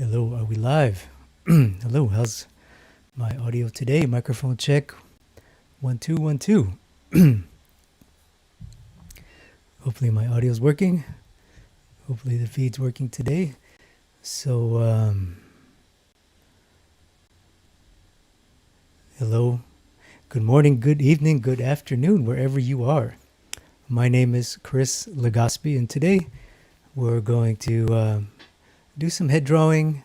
Hello, are we live? Hello, how's my audio today? Microphone check. 1 2 1 2. Hopefully my audio is working. Hopefully the feed's working today. So hello. Good morning, good evening, good afternoon, wherever you are. My name is Chris Legaspi, and today we're going to do some head drawing,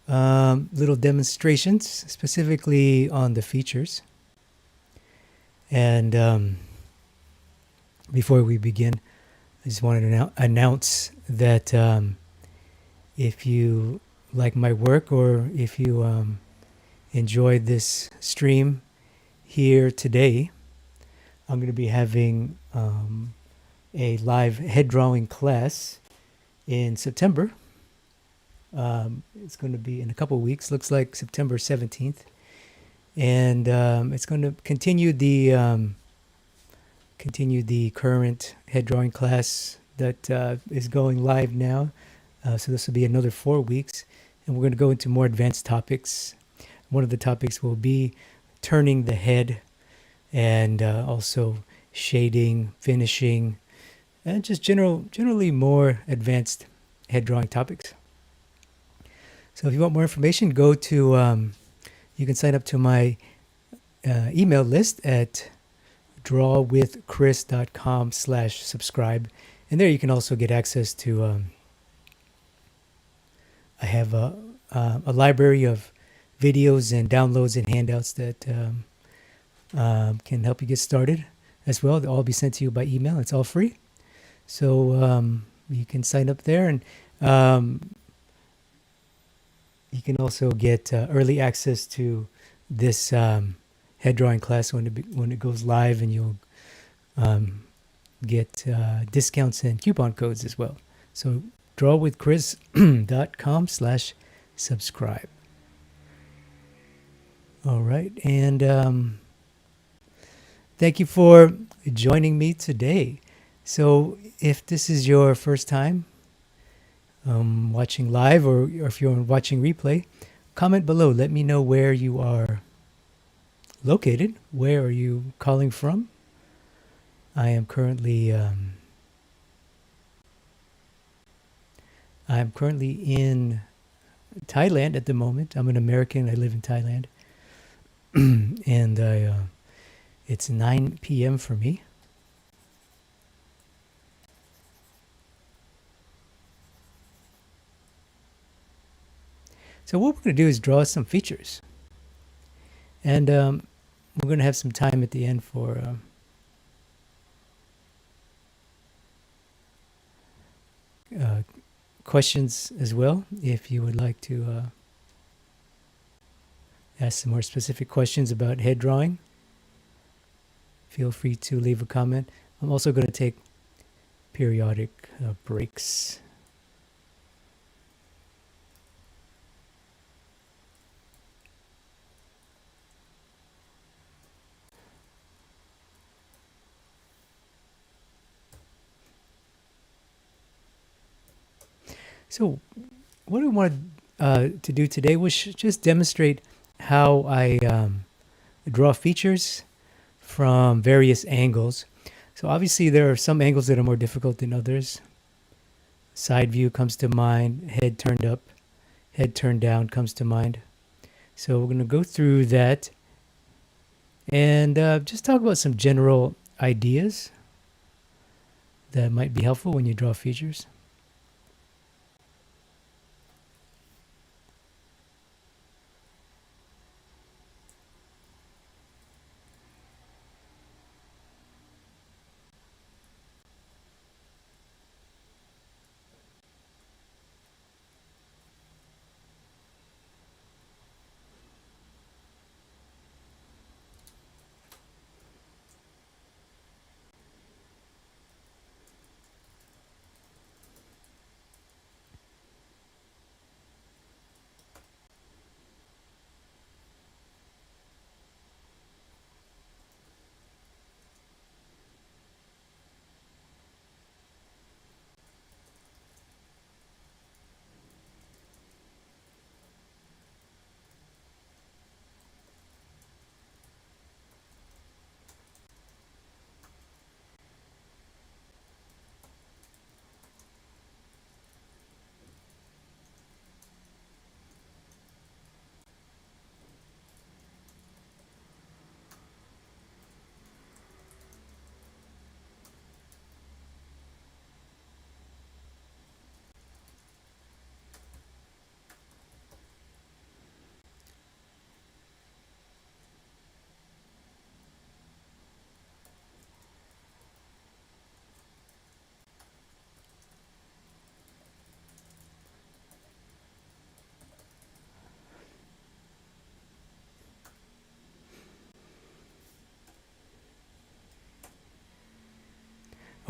little demonstrations, specifically on the features. And before we begin, I just wanted to announce that if you like my work, or if you enjoyed this stream here today, I'm going to be having a live head drawing class in September. It's going to be in a couple of weeks, looks like September 17th. And it's going to continue the current head drawing class that is going live now. So this will be another 4 weeks, and we're going to go into more advanced topics. One of the topics will be turning the head, and also shading, finishing, and just generally more advanced head drawing topics. So if you want more information, go to you can sign up to my email list at drawwithchris.com/subscribe, and there you can also get access to I have a library of videos and downloads and handouts that can help you get started as well. They'll all be sent to you by email. It's all free, so you can sign up there, and you can also get early access to this head drawing class when it goes live, and you'll get discounts and coupon codes as well. So drawwithchris.com/subscribe. All right, and thank you for joining me today. So if this is your first time watching live, or if you're watching replay, comment below. Let me know where you are located. Where are you calling from? I am currently in Thailand at the moment. I'm an American. I live in Thailand, and it's 9 p.m. for me. So what we're going to do is draw some features, and we're going to have some time at the end for questions as well. If you would like to ask some more specific questions about head drawing, feel free to leave a comment. I'm also going to take periodic breaks. So what I wanted to do today was just demonstrate how I draw features from various angles. So obviously there are some angles that are more difficult than others. Side view comes to mind, head turned up, head turned down comes to mind. So we're going to go through that and just talk about some general ideas that might be helpful when you draw features.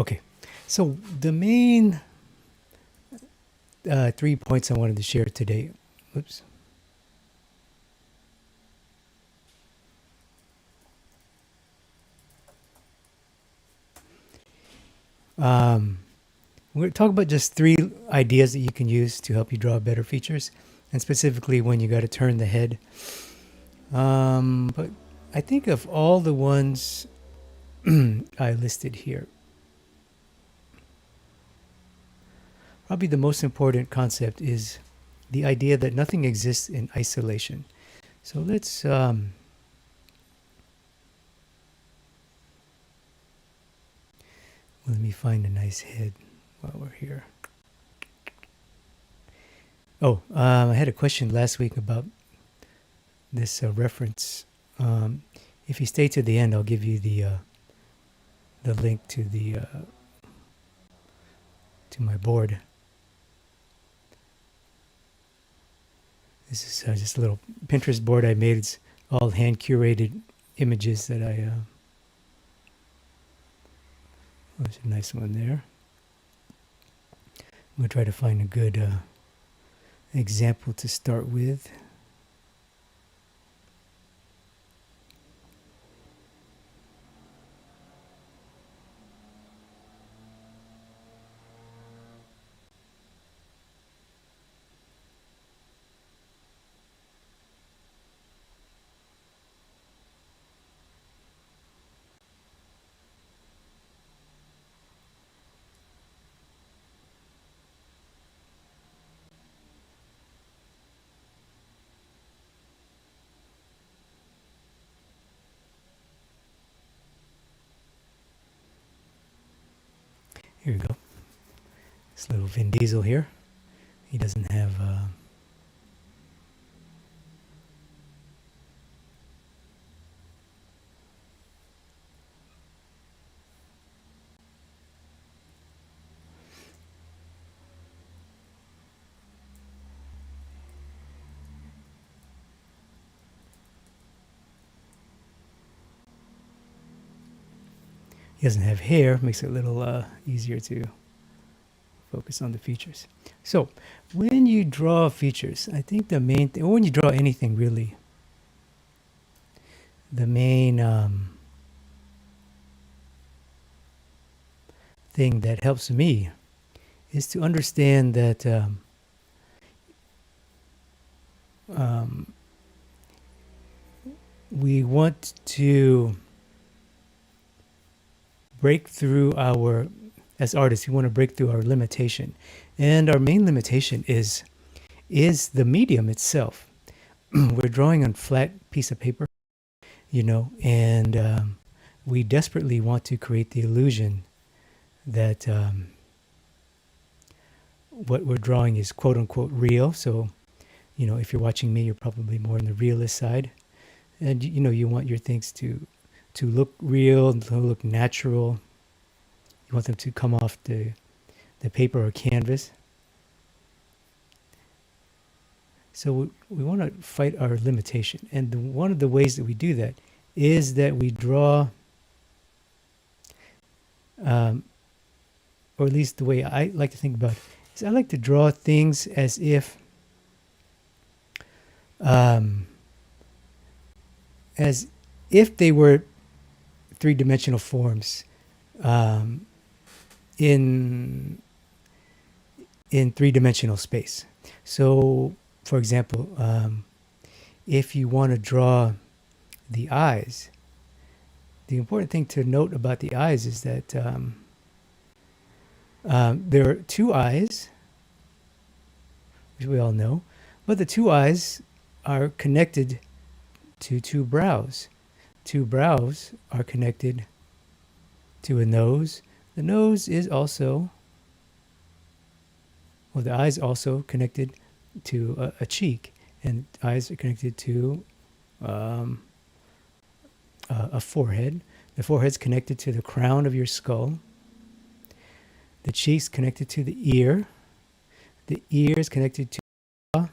Okay, so the main 3 points I wanted to share today. Oops. Um, we're talking about just three ideas that you can use to help you draw better features, and specifically when you got to turn the head. But I think of all the ones I listed here, probably the most important concept is the idea that nothing exists in isolation. So let's let me find a nice head while we're here. Oh, I had a question last week about this reference. If you stay to the end, I'll give you the link to the to my board. This is just a little Pinterest board I made. It's all hand curated images that I. There's a nice one there. I'm gonna try to find a good example to start with. Here we go. This little Vin Diesel here. He doesn't have. He doesn't have hair. Makes it a little easier to focus on the features. So, when you draw features, I think the main thing, or when you draw anything really, the main thing that helps me is to understand that we want to break through our, as artists, we want to break through our limitation. And our main limitation is the medium itself. We're drawing on flat piece of paper, you know, and we desperately want to create the illusion that what we're drawing is quote unquote real. So, you know, if you're watching me, you're probably more on the realist side. And, you know, you want your things to look real, to look natural. You want them to come off the paper or canvas. So we want to fight our limitation. And one of the ways that we do that is that we draw, or at least the way I like to think about it, is I like to draw things as if they were three-dimensional forms in three-dimensional space. So, for example, if you want to draw the eyes, the important thing to note about the eyes is that there are two eyes, which we all know, but the two eyes are connected to two brows. Two brows are connected to a nose. The nose is also, well, the eyes also connected to a cheek, and eyes are connected to a forehead. The forehead's connected to the crown of your skull. The cheek's connected to the ear. The ear is connected to the jaw.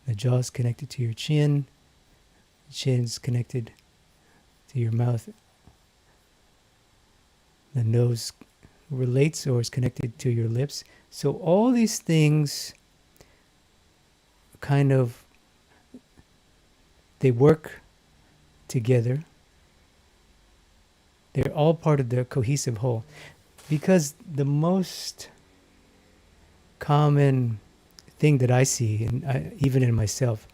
The jaw's connected to your chin. The chin's connected to your mouth. The nose relates or is connected to your lips. So all these things kind of, they work together. They're all part of the cohesive whole. Because the most common thing that I see, and even in myself,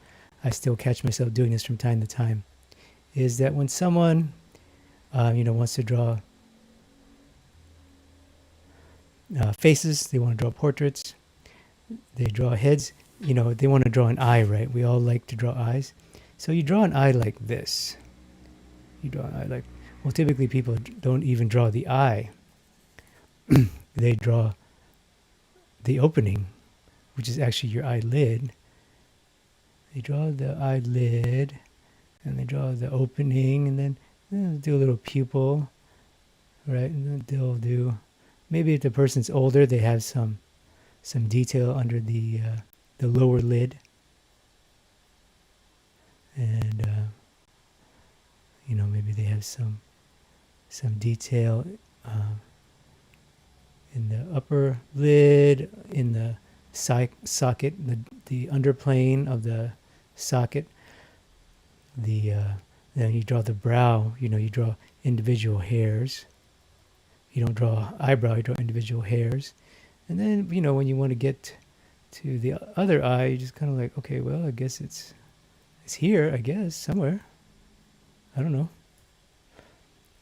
I still catch myself doing this from time to time, is that when someone, wants to draw faces, they want to draw portraits, they draw heads, they want to draw an eye, right? We all like to draw eyes. So you draw an eye like this. You draw an eye like, well, typically people don't even draw the eye. They draw the opening, which is actually your eyelid. They draw the eyelid, and they draw the opening, and then do a little pupil, right? And then they'll do, maybe if the person's older, they have some detail under the lower lid, and maybe they have some detail in the upper lid, in the socket, the underplane of the socket. Then you draw the brow. You draw individual hairs. You don't draw eyebrow. You draw individual hairs. And then when you want to get to the other eye, you just kind of like, okay, well, I guess it's here. I guess somewhere. I don't know.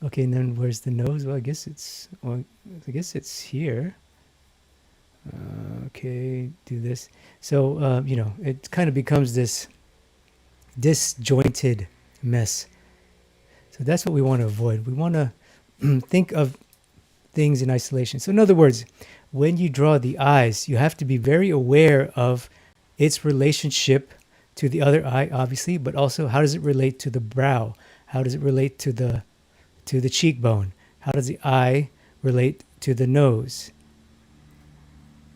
Okay, and then where's the nose? Well, I guess it's here. Okay, do this. So it kind of becomes this disjointed mess. So that's what we want to avoid. We want to think of things in isolation. So in other words, when you draw the eyes, you have to be very aware of its relationship to the other eye, obviously, but also how does it relate to the brow? How does it relate to the cheekbone? How does the eye relate to the nose?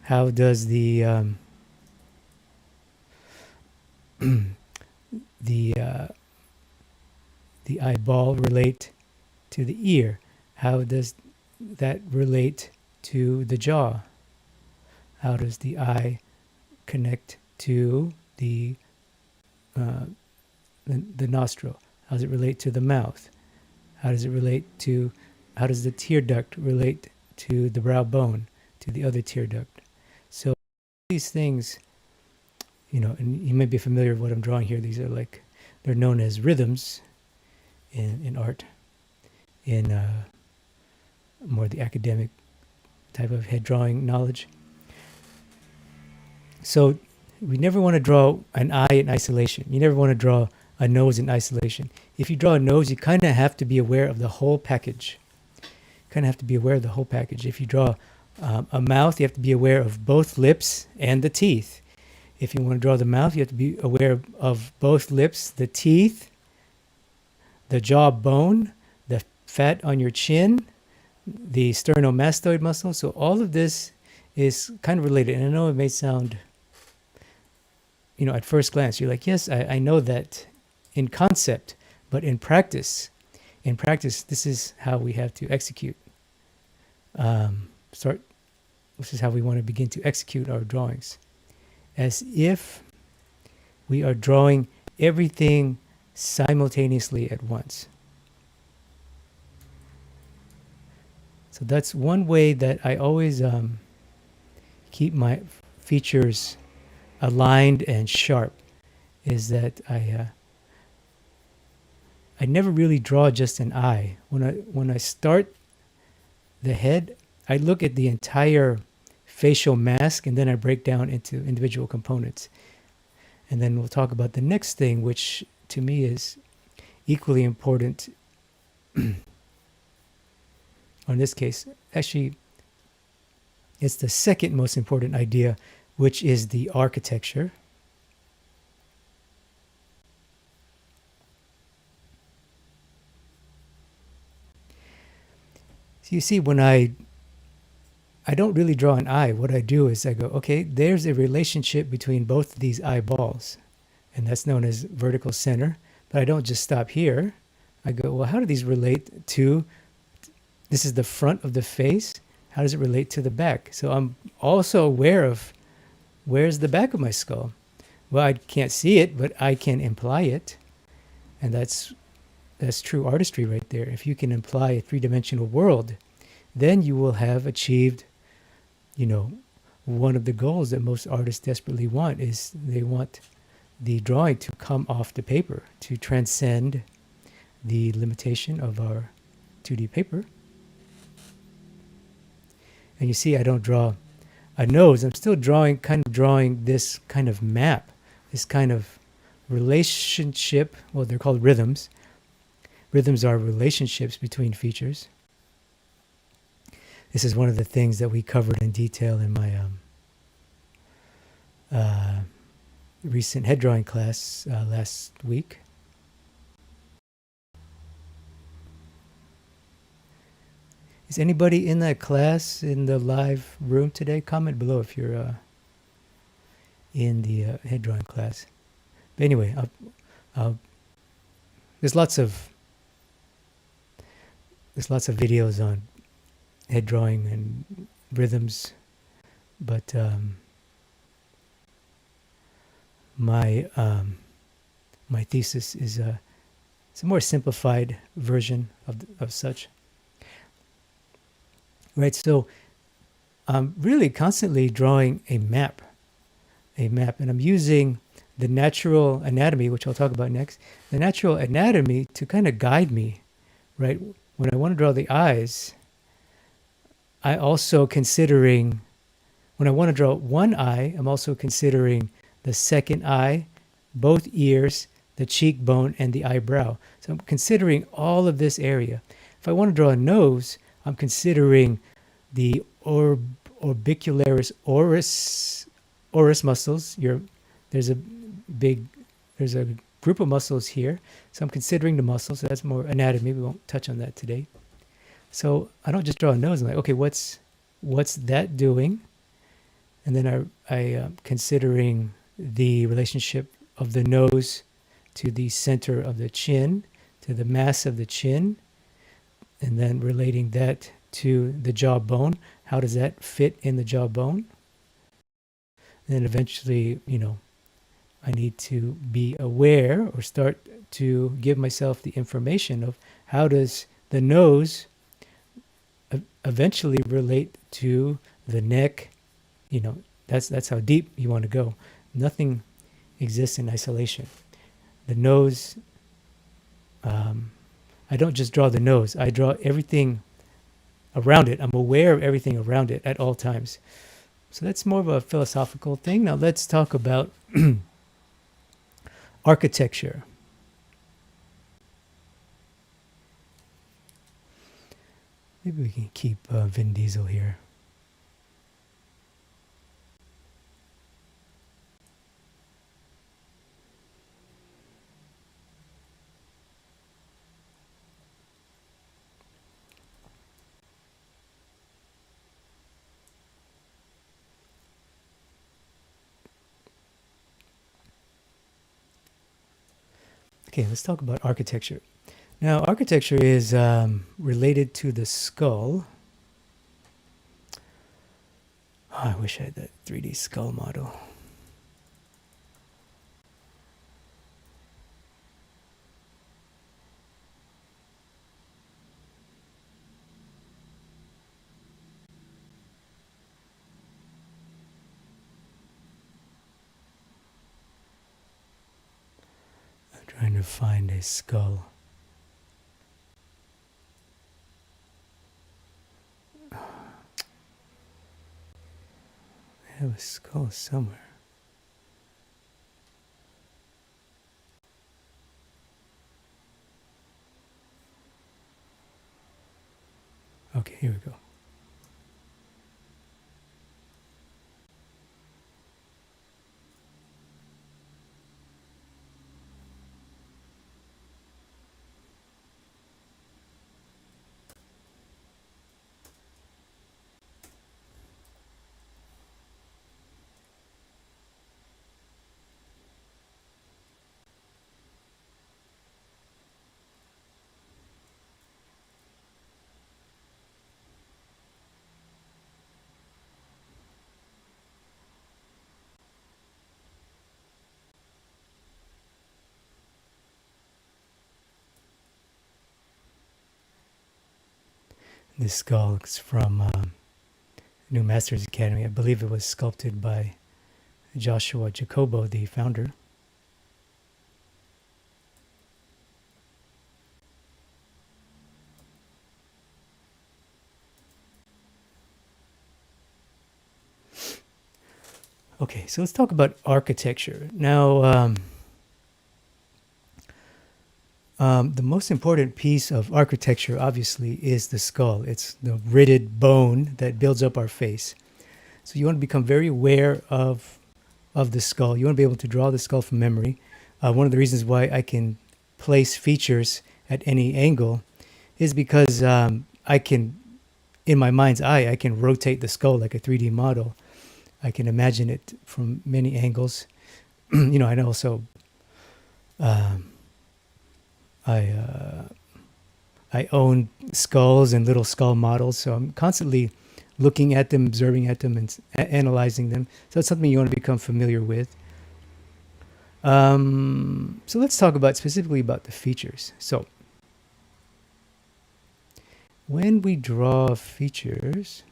How does the eyeball relate to the ear? How does that relate to the jaw? How does the eye connect to the nostril? How does it relate to the mouth? How does the tear duct relate to the brow bone, to the other tear duct? So these things, and you may be familiar with what I'm drawing here. These are they're known as rhythms in art, in more the academic type of head drawing knowledge. So we never want to draw an eye in isolation. You never want to draw a nose in isolation. If you draw a nose, you kind of have to be aware of the whole package. If you draw a mouth, you have to be aware of both lips and the teeth. If you want to draw the mouth, you have to be aware of both lips, the teeth, the jaw bone, the fat on your chin, the sternomastoid muscle. So all of this is kind of related. And I know it may sound, at first glance, you're like, yes, I know that in concept, but in practice, this is how we have to execute. This is how we want to begin to execute our drawings. As if we are drawing everything simultaneously at once. So that's one way that I always keep my features aligned and sharp, is that I never really draw just an eye. When I start the head, I look at the entire facial mask, and then I break down into individual components. And then we'll talk about the next thing, which to me is equally important. In this case, actually, it's the second most important idea, which is the architecture. So you see, when I don't really draw an eye. What I do is I go, okay, there's a relationship between both of these eyeballs, and that's known as vertical center. But I don't just stop here. I go, well, how do these relate to, this is the front of the face. How does it relate to the back? So I'm also aware of where's the back of my skull. Well, I can't see it, but I can imply it, and that's true artistry right there. If you can imply a three-dimensional world, then you will have achieved, you know, one of the goals that most artists desperately want is they want the drawing to come off the paper, to transcend the limitation of our 2D paper. And you see, I don't draw a nose. I'm still drawing this kind of map, this kind of relationship. Well, they're called rhythms. Rhythms are relationships between features. This is one of the things that we covered in detail in my recent head drawing class last week. Is anybody in that class in the live room today? Comment below if you're in the head drawing class. But anyway, there's lots of videos on head drawing and rhythms, but my thesis is it's a more simplified version of such. Right, so I'm really constantly drawing a map, and I'm using the natural anatomy, which I'll talk about next, the natural anatomy to kind of guide me, right? When I want to draw the eyes, when I want to draw one eye, I'm also considering the second eye, both ears, the cheekbone, and the eyebrow. So I'm considering all of this area. If I want to draw a nose, I'm considering the orbicularis oris muscles. There's a group of muscles here. So I'm considering the muscles. So that's more anatomy. We won't touch on that today. So I don't just draw a nose. I'm like, okay, what's that doing? And then I considering the relationship of the nose to the center of the chin, to the mass of the chin, and then relating that to the jawbone. How does that fit in the jawbone? And then eventually, I need to be aware or start to give myself the information of how does the nose eventually relate to the neck. That's how deep you want to go. Nothing exists in isolation. The nose, I don't just draw the nose. I draw everything around it. I'm aware of everything around it at all times. So that's more of a philosophical thing. Now let's talk about architecture. Maybe we can keep Vin Diesel here. Okay, let's talk about architecture. Now, architecture is related to the skull. Oh, I wish I had that 3D skull model. I'm trying to find a skull. I have a skull somewhere. Okay, here we go. This skull is from New Masters Academy. I believe it was sculpted by Joshua Jacobo, the founder. Okay, so let's talk about architecture. Now, the most important piece of architecture, obviously, is the skull. It's the ridded bone that builds up our face. So you want to become very aware of the skull. You want to be able to draw the skull from memory. One of the reasons why I can place features at any angle is because I can, in my mind's eye, I can rotate the skull like a 3D model. I can imagine it from many angles. And also I own skulls and little skull models, so I'm constantly looking at them, observing at them, and analyzing them. So that's something you want to become familiar with. So let's talk specifically about the features. So when we draw features,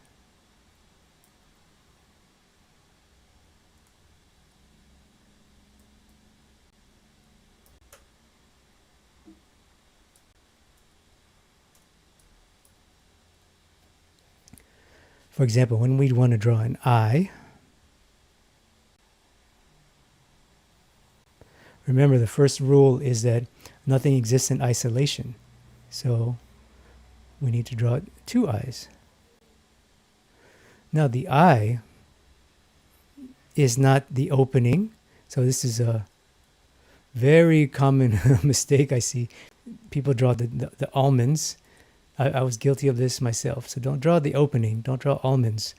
for example, when we want to draw an eye, remember the first rule is that nothing exists in isolation. So we need to draw two eyes. Now the eye is not the opening. So this is a very common mistake I see. People draw the almonds. I was guilty of this myself. So don't draw the opening. Don't draw almonds.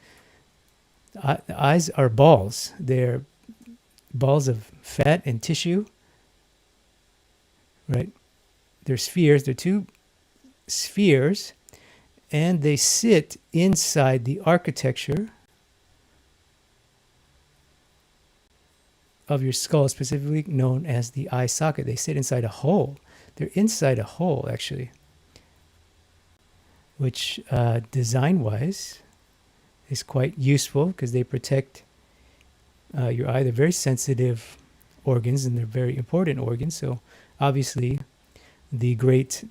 The eyes are balls. They're balls of fat and tissue, right? They're spheres. They're two spheres, and they sit inside the architecture of your skull, specifically known as the eye socket. They sit inside a hole. They're inside a hole, actually, which design-wise is quite useful because they protect your eye. They're very sensitive organs, and they're very important organs. So obviously the great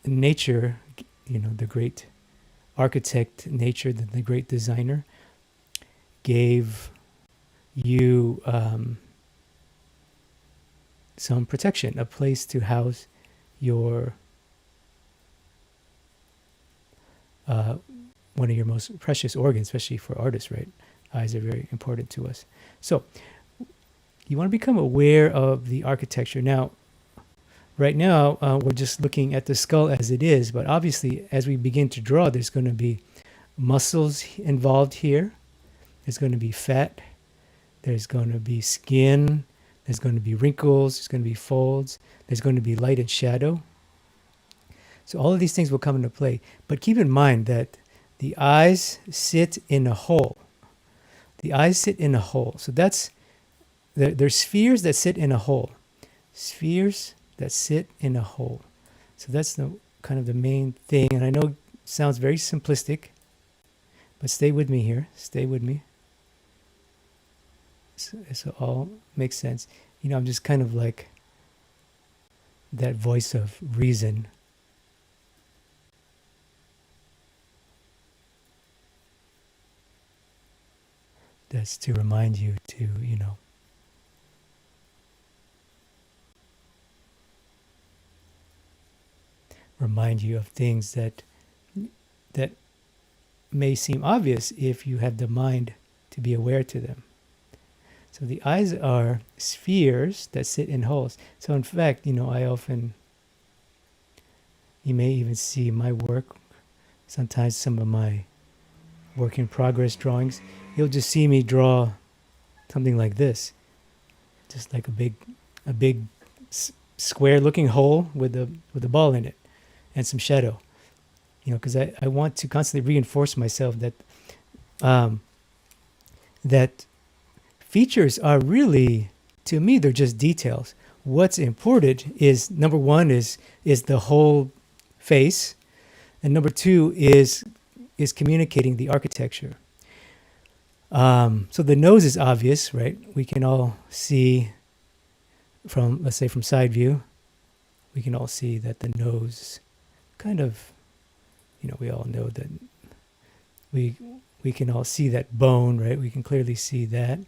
nature, the great architect nature, the great designer gave you some protection, a place to house your one of your most precious organs, especially for artists, right? Eyes are very important to us. So you want to become aware of the architecture. Now, right now, we're just looking at the skull as it is, but obviously, as we begin to draw, there's going to be muscles involved here. There's going to be fat. There's going to be skin. There's going to be wrinkles. There's going to be folds. There's going to be light and shadow. So all of these things will come into play. But keep in mind that the eyes sit in a hole. The eyes sit in a hole. So there's spheres that sit in a hole. Spheres that sit in a hole. So that's the kind of the main thing. And I know it sounds very simplistic, but stay with me here. Stay with me. So all makes sense. I'm just kind of like that voice of reason. That's to remind you to, remind you of things that may seem obvious if you have the mind to be aware to them. So the eyes are spheres that sit in holes. So in fact, you may even see my work, sometimes some of my work in progress drawings. You'll just see me draw something like this, just like a big square looking hole with a ball in it and some shadow, because I want to constantly reinforce myself that that features are really, to me, they're just details. What's important is, number one is the whole face. And number two is communicating the architecture. So the nose is obvious, right? We can all see from, let's say, from side view, we can all see that the nose kind of, we all know that we we can all see that bone, right? We can clearly see that.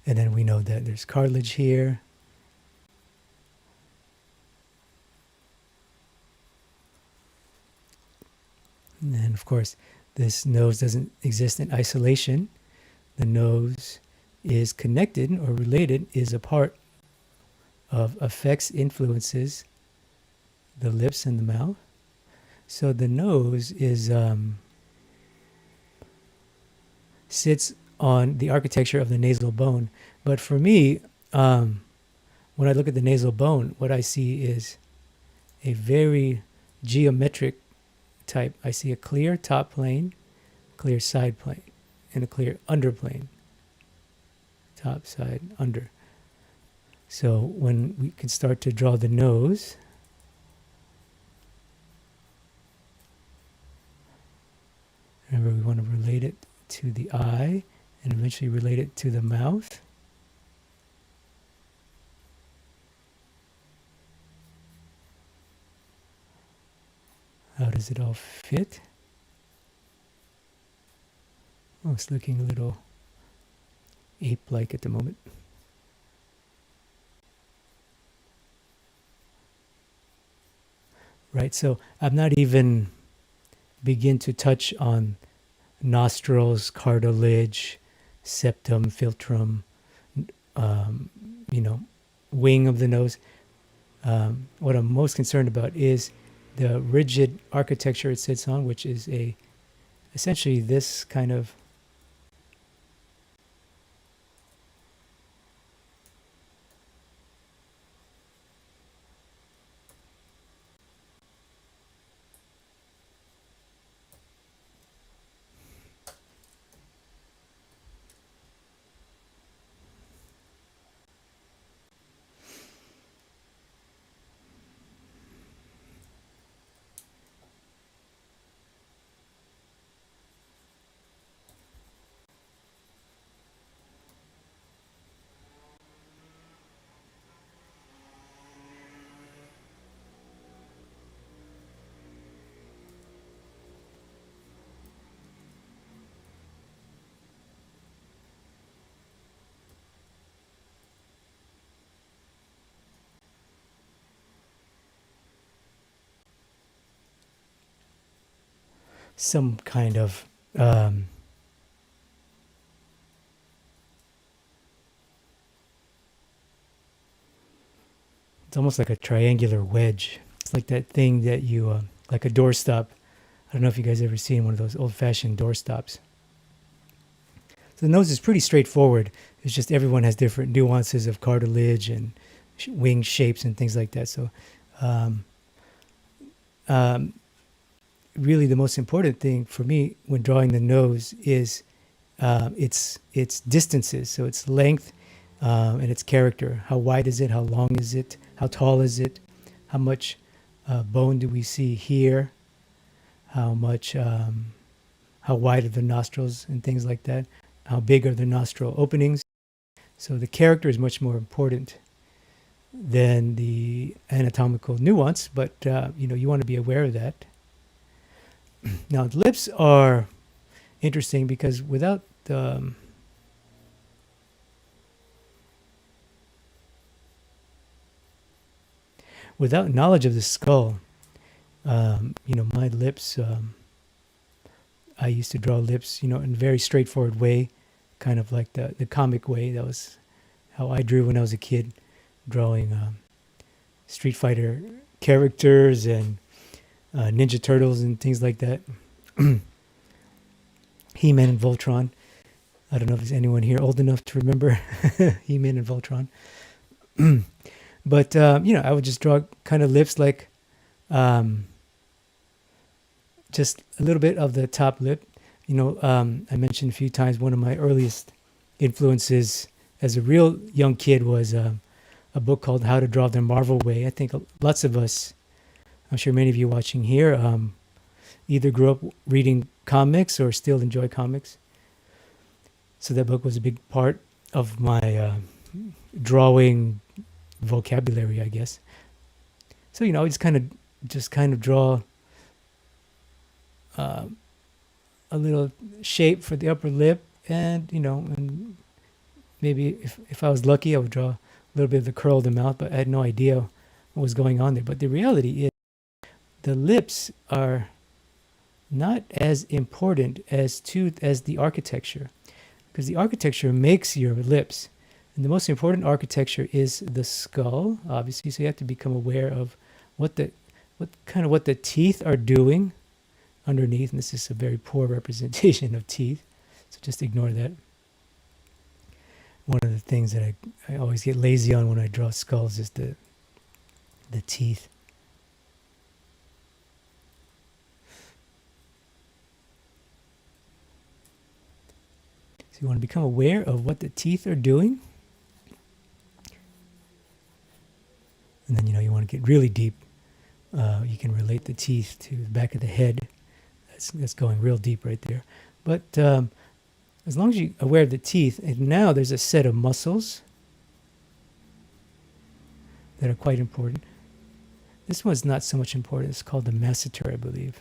And then we know that there's cartilage here. And then, of course, this nose doesn't exist in isolation. The nose is connected or related, is a part of affects, influences the lips and the mouth. So the nose is sits on the architecture of the nasal bone. But for me, when I look at the nasal bone, what I see is a very geometric type. I see a clear top plane, clear side plane, and a clear underplane. Top, side, under. So when we can start to draw the nose, remember we want to relate it to the eye and eventually relate it to the mouth. How does it all fit? Oh, it's looking a little ape-like at the moment. Right, so I'm not even begin to touch on nostrils, cartilage, septum, philtrum, wing of the nose. What I'm most concerned about is the rigid architecture it sits on, which is essentially this kind of some kind of it's almost like a triangular wedge. It's like that thing that you like a doorstop. I don't know if you guys ever seen one of those old-fashioned doorstops. So the nose is pretty straightforward. It's just everyone has different nuances of cartilage and wing shapes and things like that. So really the most important thing for me when drawing the nose is its distances. So its length and its character. How wide is it? How long is it? How tall is it? How much bone do we see here? How much, how wide are the nostrils and things like that? How big are the nostril openings? So the character is much more important than the anatomical nuance, but you want to be aware of that. Now, the lips are interesting because without knowledge of the skull, my lips, I used to draw lips, in a very straightforward way, kind of like the comic way. That was how I drew when I was a kid, drawing Street Fighter characters and Ninja Turtles and things like that. He-Man and Voltron. I don't know if there's anyone here old enough to remember He-Man and Voltron. But, I would just draw kind of lips like just a little bit of the top lip. I mentioned a few times one of my earliest influences as a real young kid was a book called How to Draw the Marvel Way. I think lots of us, I'm sure many of you watching here, either grew up reading comics or still enjoy comics. So that book was a big part of my drawing vocabulary, I guess. So I just kind of draw uh, a little shape for the upper lip, and maybe if I was lucky, I would draw a little bit of the curl of the mouth, but I had no idea what was going on there. But the reality is, the lips are not as important as the architecture, because the architecture makes your lips, and the most important architecture is the skull, obviously. So you have to become aware of what the teeth are doing underneath, and this is a very poor representation of teeth, so just ignore that. One of the things that I always get lazy on when I draw skulls is the teeth. So you want to become aware of what the teeth are doing, and then you want to get really deep. You can relate the teeth to the back of the head. That's going real deep right there. But as long as you're aware of the teeth, and now there's a set of muscles that are quite important. This one's not so much important. It's called the masseter, I believe.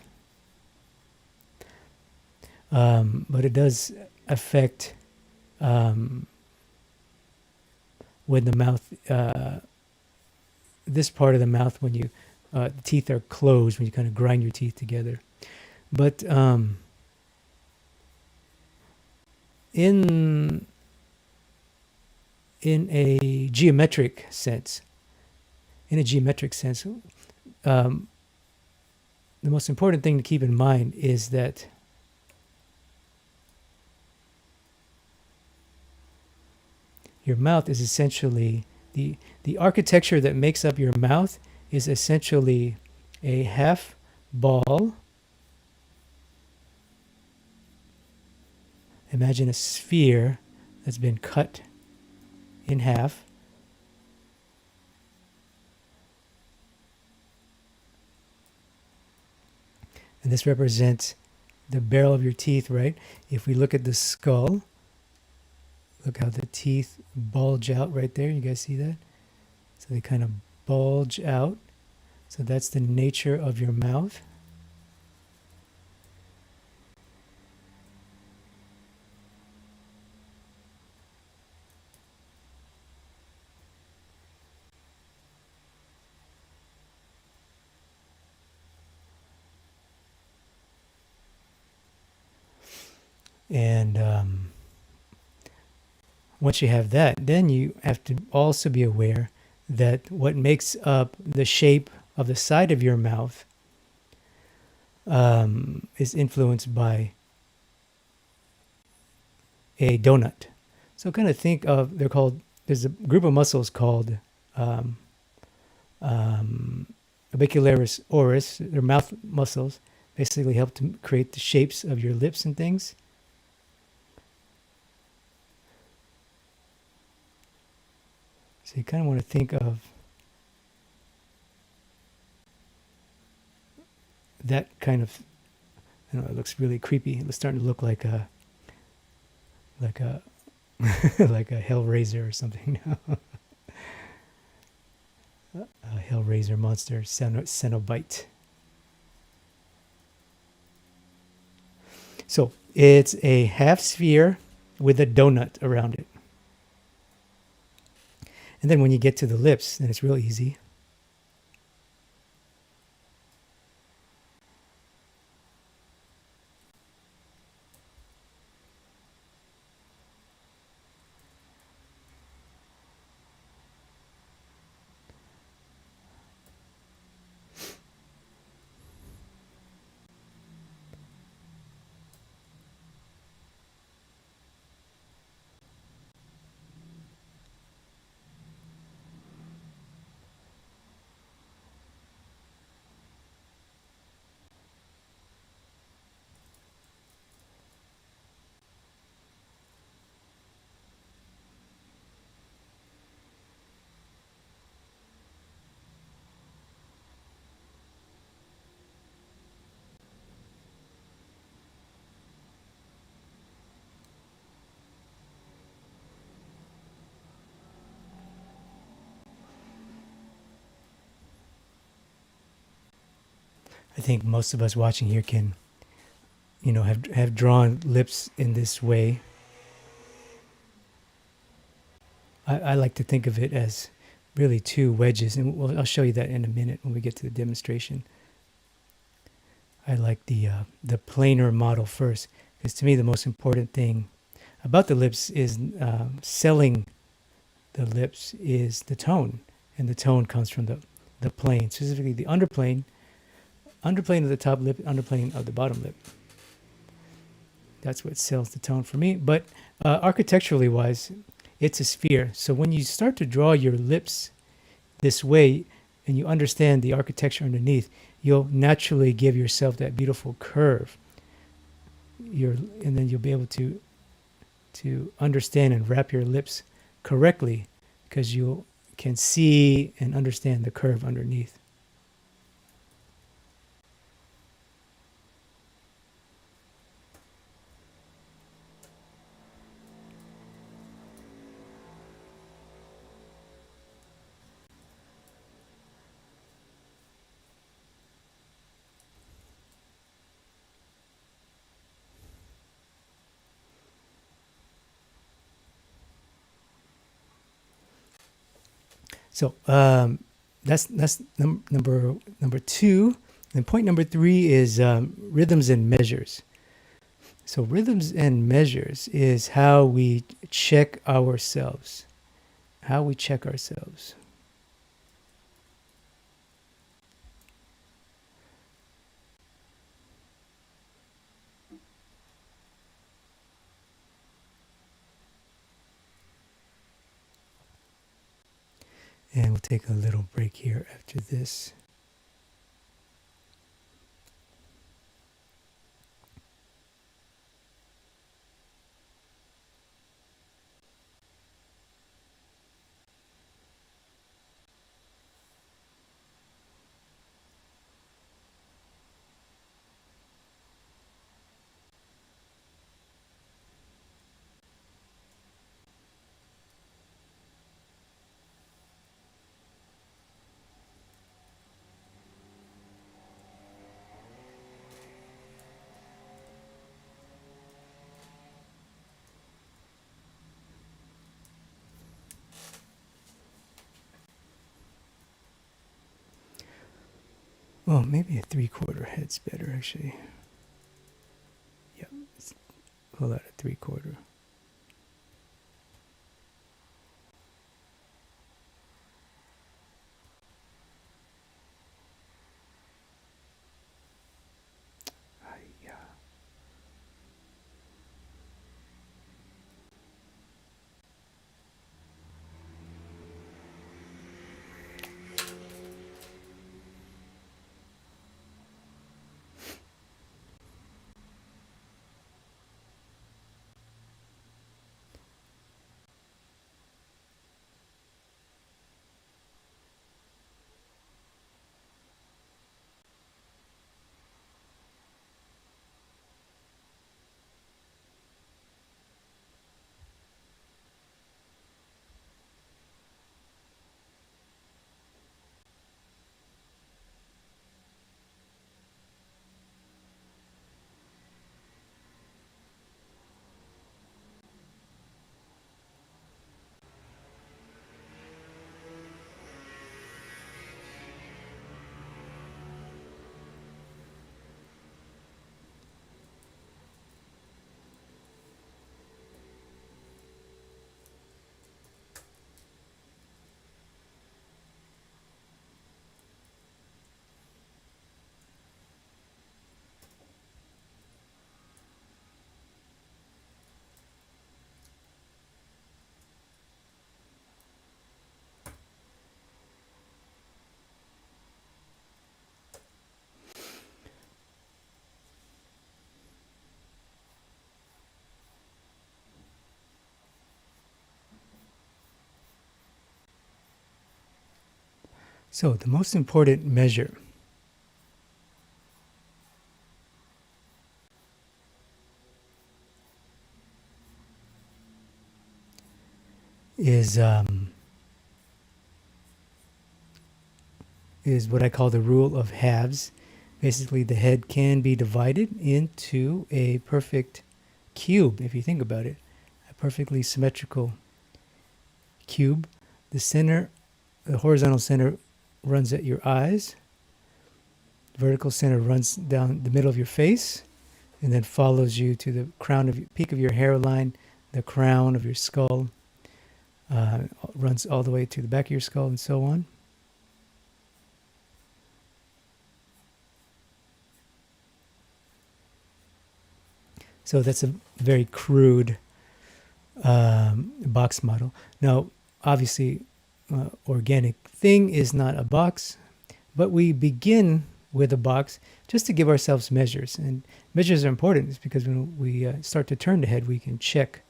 But it does affect when the mouth, this part of the mouth, when the teeth are closed, when you kind of grind your teeth together. But in a geometric sense, the most important thing to keep in mind is that your mouth is essentially the architecture that makes up your mouth is essentially a half ball. Imagine a sphere that's been cut in half. And this represents the barrel of your teeth, right? If we look at the skull, look how the teeth bulge out right there. You guys see that? So they kind of bulge out. So that's the nature of your mouth. And once you have that, then you have to also be aware that what makes up the shape of the side of your mouth is influenced by a donut. So kind of think of, there's a group of muscles called orbicularis oris. They're mouth muscles, basically help to create the shapes of your lips and things. So you kind of want to think of that kind of, it looks really creepy. It's starting to look like a like a Hellraiser or something now. A Hellraiser monster, Cenobite. So it's a half sphere with a donut around it. And then when you get to the lips, then it's real easy. think most of us watching here can, have drawn lips in this way. I like to think of it as really two wedges, and I'll show you that in a minute when we get to the demonstration. I like the planar model first, because to me the most important thing about the lips is selling the lips is the tone, and the tone comes from the plane, specifically the underplane of the top lip, underplane of the bottom lip. That's what sells the tone for me. But architecturally wise, it's a sphere. So when you start to draw your lips this way and you understand the architecture underneath, you'll naturally give yourself that beautiful curve. And then you'll be able to understand and wrap your lips correctly, because you can see and understand the curve underneath. So that's number two. And point number three is rhythms and measures. So rhythms and measures is how we check ourselves. How we check ourselves. And we'll take a little break here after this. Well, maybe a 3/4 head's better, actually. Yeah, let's pull out a 3/4. Yeah. So the most important measure is what I call the rule of halves. Basically, the head can be divided into a perfect cube, if you think about it. A perfectly symmetrical cube. The center, the horizontal center runs at your eyes. The vertical center runs down the middle of your face and then follows you to the peak of your hairline, the crown of your skull, runs all the way to the back of your skull and so on. So that's a very crude box model. Now, obviously, organic thing is not a box, but we begin with a box just to give ourselves measures. And measures are important. It's because when we start to turn the head, we can check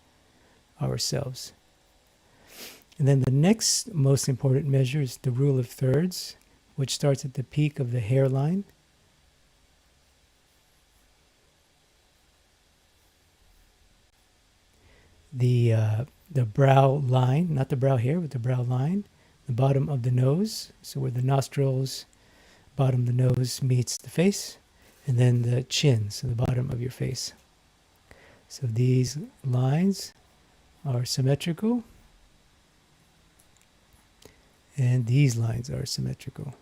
ourselves. And then the next most important measure is the rule of thirds, which starts at the peak of the hairline. The brow line, not the brow hair, but the brow line, the bottom of the nose, so where the nostrils, bottom of the nose meets the face, and then the chin, so the bottom of your face. So these lines are symmetrical, and these lines are symmetrical.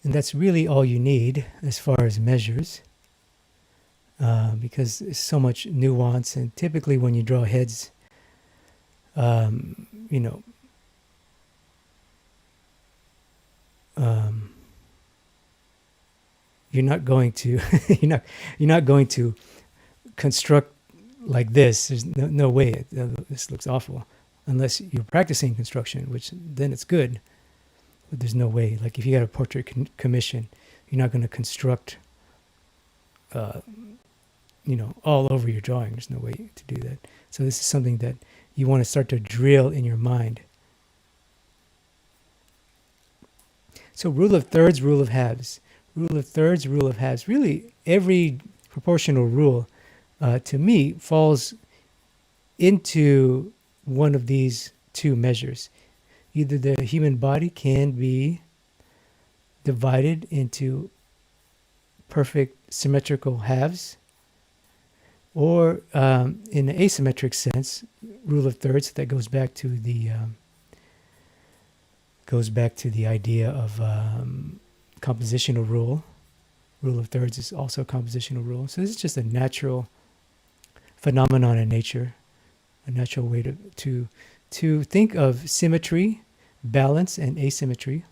And that's really all you need as far as measures, because there's so much nuance. And typically when you draw heads, you know, you're not going to you're not going to construct like this. There's no way. This looks awful unless you're practicing construction, which then it's good. But there's no way. Like if you got a portrait commission, you're not going to construct, all over your drawing. There's no way to do that. So this is something that you want to start to drill in your mind. So rule of thirds, rule of halves. Rule of thirds, rule of halves. Really, every proportional rule, to me, falls into one of these two measures. Either the human body can be divided into perfect symmetrical halves, or in an asymmetric sense, rule of thirds, that goes back to the idea of compositional rule. Rule of thirds is also a compositional rule. So this is just a natural phenomenon in nature, a natural way to think of symmetry, balance, and asymmetry.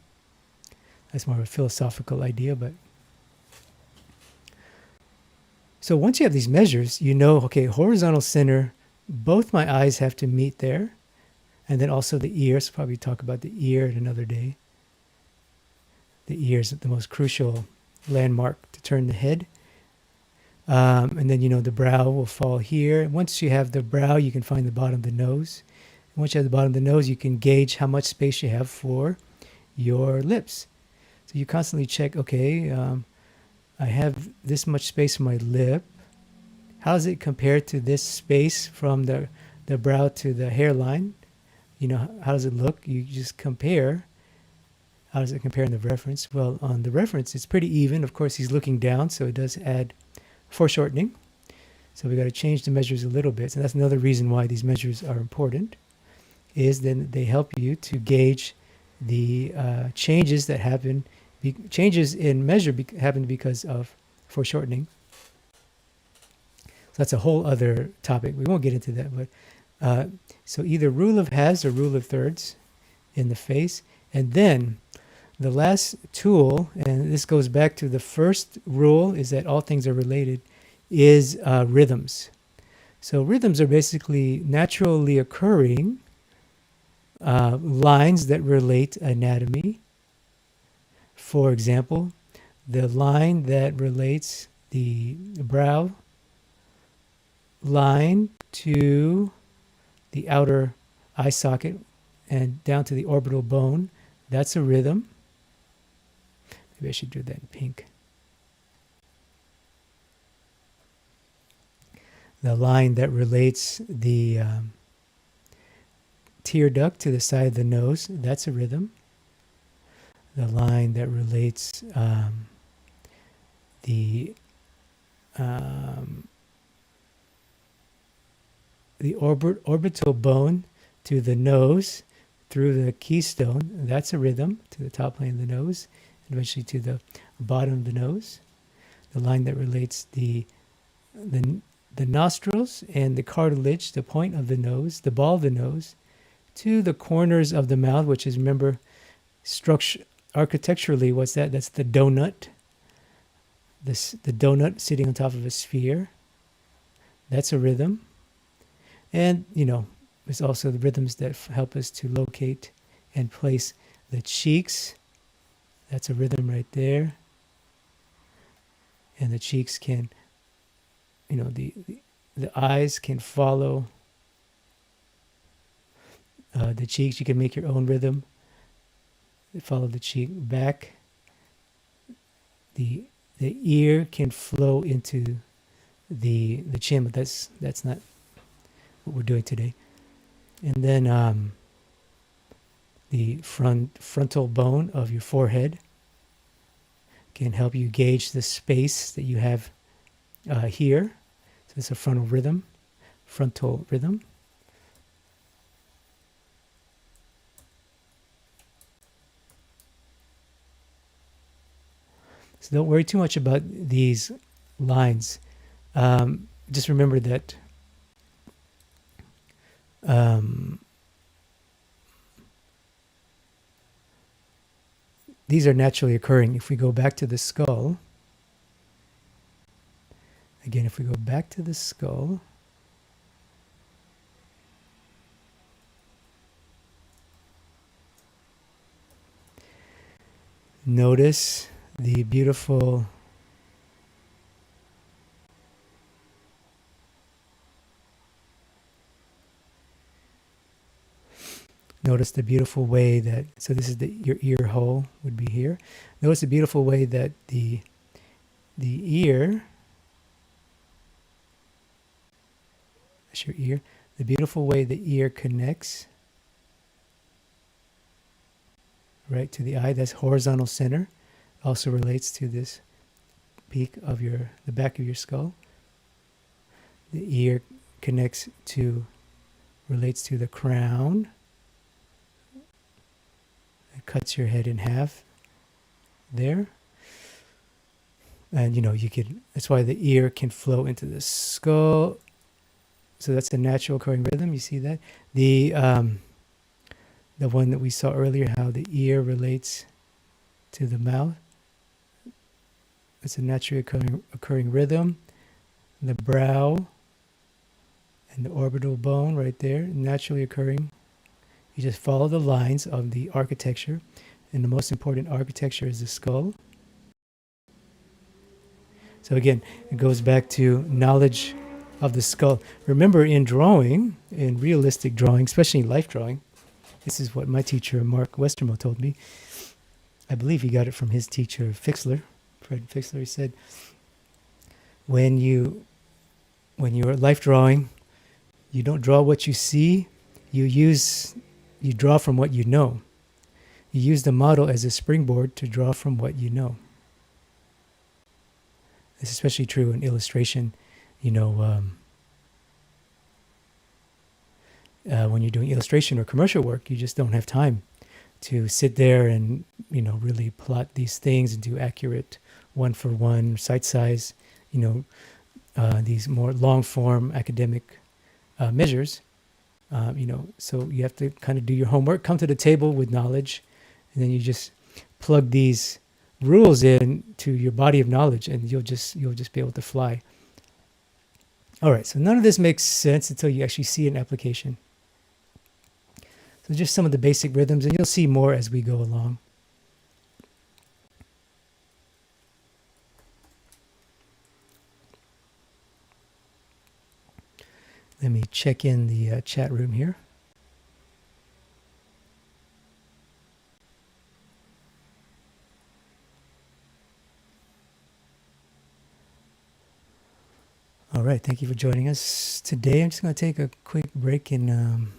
That's more of a philosophical idea, but so once you have these measures, you know, okay, horizontal center, both my eyes have to meet there, and then also the ears. Probably talk about the ear at another day. The ear is the most crucial landmark to turn the head. And then, the brow will fall here. Once you have the brow, you can find the bottom of the nose. Once you have the bottom of the nose, you can gauge how much space you have for your lips. So you constantly check, okay, I have this much space for my lip. How does it compare to this space from the brow to the hairline? How does it look? You just compare. How does it compare in the reference? Well, on the reference, it's pretty even. Of course, he's looking down, so it does add foreshortening. So we got to change the measures a little bit. So that's another reason why these measures are important, is then they help you to gauge the changes that happen. Changes in measure happen because of foreshortening. So that's a whole other topic. We won't get into that, but so either rule of halves or rule of thirds in the face. And then the last tool, and this goes back to the first rule, is that all things are related, is rhythms. So rhythms are basically naturally occurring lines that relate anatomy. For example, the line that relates the brow line to the outer eye socket and down to the orbital bone, That's a rhythm. Maybe I should do that in pink. The line that relates the tear duct to the side of the nose, that's a rhythm. The line that relates the um, orbital bone to the nose through the keystone, that's a rhythm to the top plane of the nose, and eventually to the bottom of the nose. The line that relates the nostrils and the cartilage, the point of the nose, the ball of the nose, to the corners of the mouth, which is, remember, structure architecturally, what's that? That's the donut. The donut sitting on top of a sphere. That's a rhythm. And, there's also the rhythms that help us to locate and place the cheeks. That's a rhythm right there. And the cheeks can, the eyes can follow the cheeks. You can make your own rhythm. Follow the cheek back. The ear can flow into the chin, but that's not what we're doing today. And then the frontal bone of your forehead can help you gauge the space that you have here. So it's a frontal rhythm. So don't worry too much about these lines. Just remember that these are naturally occurring. If we go back to the skull, notice the beautiful way that, so this is your ear hole would be here. Notice the beautiful way that the ear, that's your ear, the beautiful way the ear connects right to the eye. That's horizontal center. Also relates to this peak of the back of your skull. The ear relates to the crown. It cuts your head in half there. And that's why the ear can flow into the skull. So that's a natural occurring rhythm. You see that? The one that we saw earlier, how the ear relates to the mouth. It's a naturally occurring rhythm. The brow and the orbital bone right there, naturally occurring. You just follow the lines of the architecture. And the most important architecture is the skull. So again, it goes back to knowledge of the skull. Remember, in drawing, in realistic drawing, especially life drawing, this is what my teacher, Mark Westermo, told me. I believe he got it from his teacher, Fixler, Fred Fixler. He said, when you're life drawing, you don't draw what you see, you draw from what you know. You use the model as a springboard to draw from what you know. It's especially true in illustration, when you're doing illustration or commercial work, you just don't have time to sit there and, really plot these things and do accurate one-for-one site size, these more long-form academic measures. So you have to kind of do your homework, come to the table with knowledge, and then you just plug these rules in to your body of knowledge, and you'll just be able to fly. All right, so none of this makes sense until you actually see an application. So just some of the basic rhythms, and you'll see more as we go along. Let me check in the chat room here. All right, thank you for joining us today. I'm just going to take a quick break and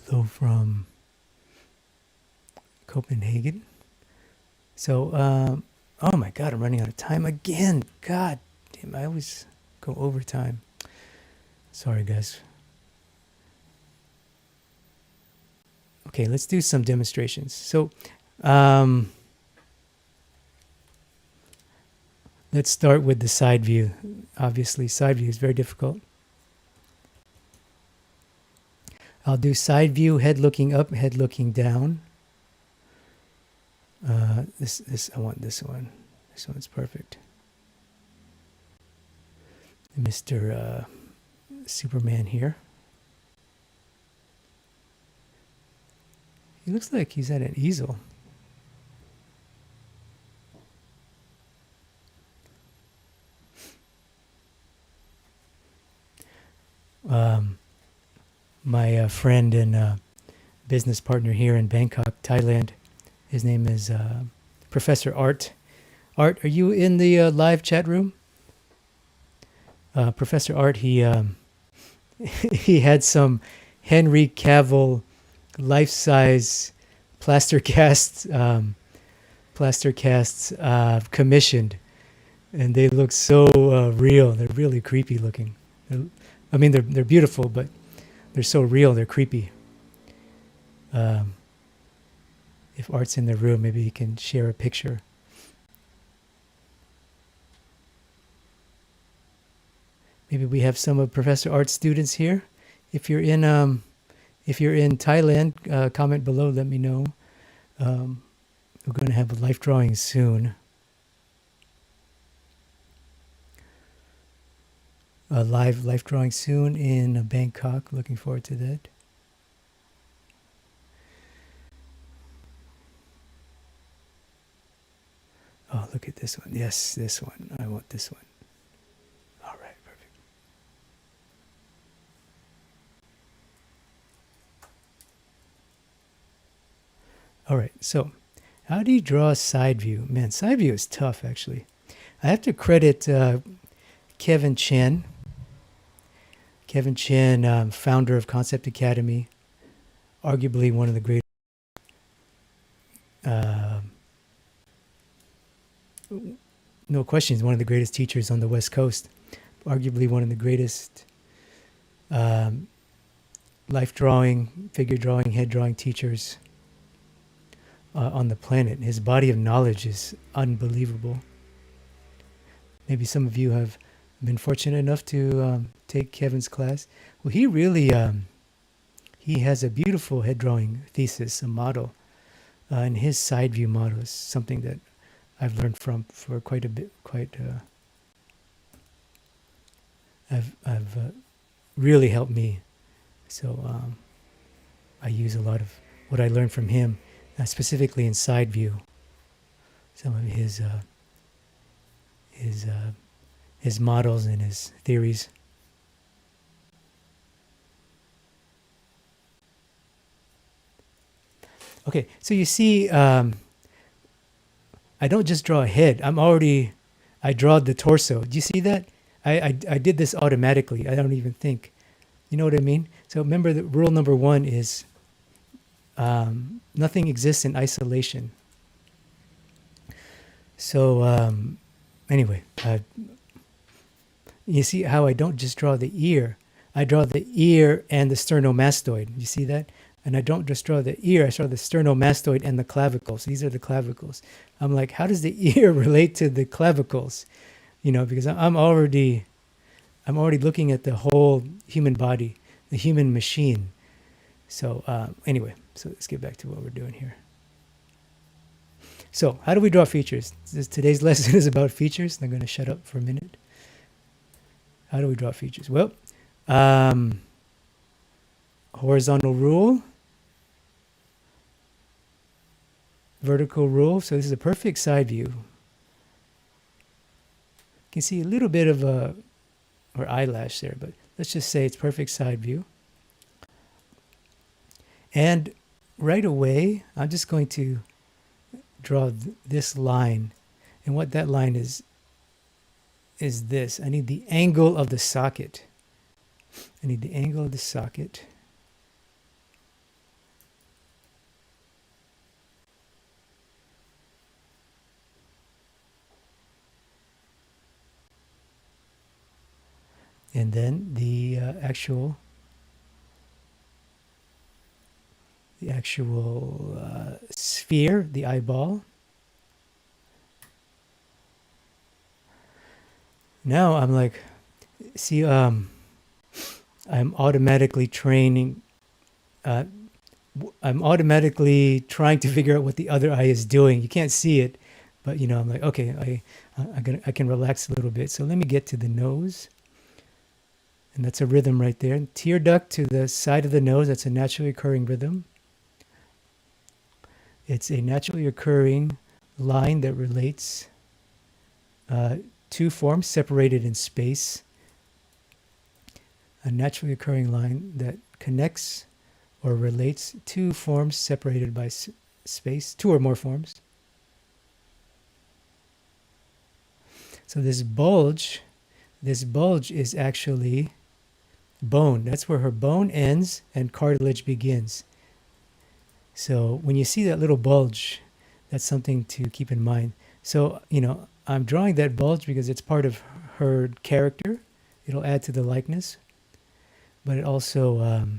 hello from Copenhagen. So, oh my God, I'm running out of time again. God damn, I always go overtime. Sorry, guys. Okay, let's do some demonstrations. So, let's start with the side view. Obviously, side view is very difficult. I'll do side view, head looking up, head looking down. This I want this one. This one's perfect. Mr. Superman here. He looks like he's at an easel. My friend and business partner here in Bangkok, Thailand, his name is Professor Art. Art, are you in the live chat room? Professor Art, he he had some Henry Cavill life-size plaster casts commissioned, and they look so real. They're really creepy looking. I mean, they're beautiful, but they're so real. They're creepy. If Art's in the room, maybe he can share a picture. Maybe we have some of Professor Art's students here. If you're in Thailand, comment below. Let me know. We're going to have a life drawing soon. A live drawing soon in Bangkok. Looking forward to that. Oh, look at this one. Yes, this one. I want this one. All right, perfect. All right, so how do you draw a side view? Man, side view is tough, actually. I have to credit Kevin Chen. Kevin Chen, founder of Concept Academy, arguably one of the great no question, he's one of the greatest teachers on the West Coast. Arguably one of the greatest life drawing, figure drawing, head drawing teachers on the planet. His body of knowledge is unbelievable. Maybe some of you have been fortunate enough to take Kevin's class. Well, he really, he has a beautiful head drawing thesis, a model. And his side view model is something that I've learned from for quite a bit, I've really helped me. So I use a lot of what I learned from him, specifically in side view. Some of his models and his theories. Okay, so you see, I don't just draw a head. I draw the torso. Do you see that? I did this automatically. I don't even think. You know what I mean? So remember that rule number 1 is nothing exists in isolation. So anyway, you see how I don't just draw the ear. I draw the ear and the sternomastoid. You see that? And I don't just draw the ear, I draw the sternomastoid and the clavicles. These are the clavicles. I'm like, how does the ear relate to the clavicles? You know, because I'm already looking at the whole human body, the human machine. So anyway, so let's get back to what we're doing here. So how do we draw features? Today's lesson is about features. I'm going to shut up for a minute. How do we draw features? Well, horizontal rule. vertical rule. So this is a perfect side view. You can see a little bit of a or eyelash there, but let's just say it's perfect side view. And right away, I'm just going to draw this line. And what that line is this. I need the angle of the socket. I need the angle of the socket. And then the actual sphere, the eyeball. Now I'm like, see, I'm automatically training. I'm automatically trying to figure out what the other eye is doing. You can't see it, but you know, I'm like, okay, I can relax a little bit. So let me get to the nose. And that's a rhythm right there. Tear duct to the side of the nose, that's a naturally occurring rhythm. It's a naturally occurring line that relates two forms separated in space. A naturally occurring line that connects or relates two forms separated by space, two or more forms. So this bulge is actually bone. That's where her bone ends and cartilage begins. So when you see that little bulge, that's something to keep in mind. So, you know, I'm drawing that bulge because it's part of her character. It'll add to the likeness. But it also,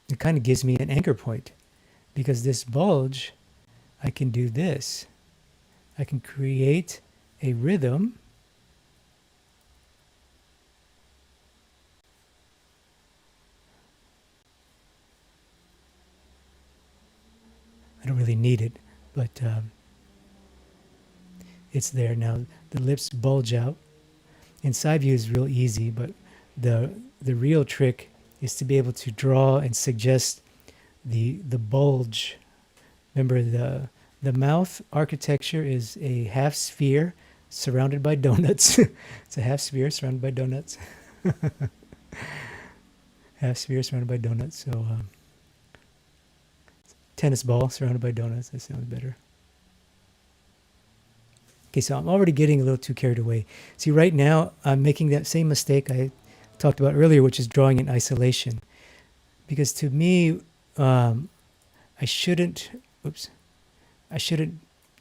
it kind of gives me an anchor point. Because this bulge, I can do this. I can create a rhythm. I don't really need it, but it's there now. The lips bulge out. In side view is real easy, but the real trick is to be able to draw and suggest the bulge. Remember, the mouth architecture is a half sphere surrounded by donuts. It's a half sphere surrounded by donuts. Half sphere surrounded by donuts. So tennis ball surrounded by donuts. That sounds better. Okay, so I'm already getting a little too carried away. See, right now I'm making that same mistake I talked about earlier, which is drawing in isolation. Because to me, I shouldn't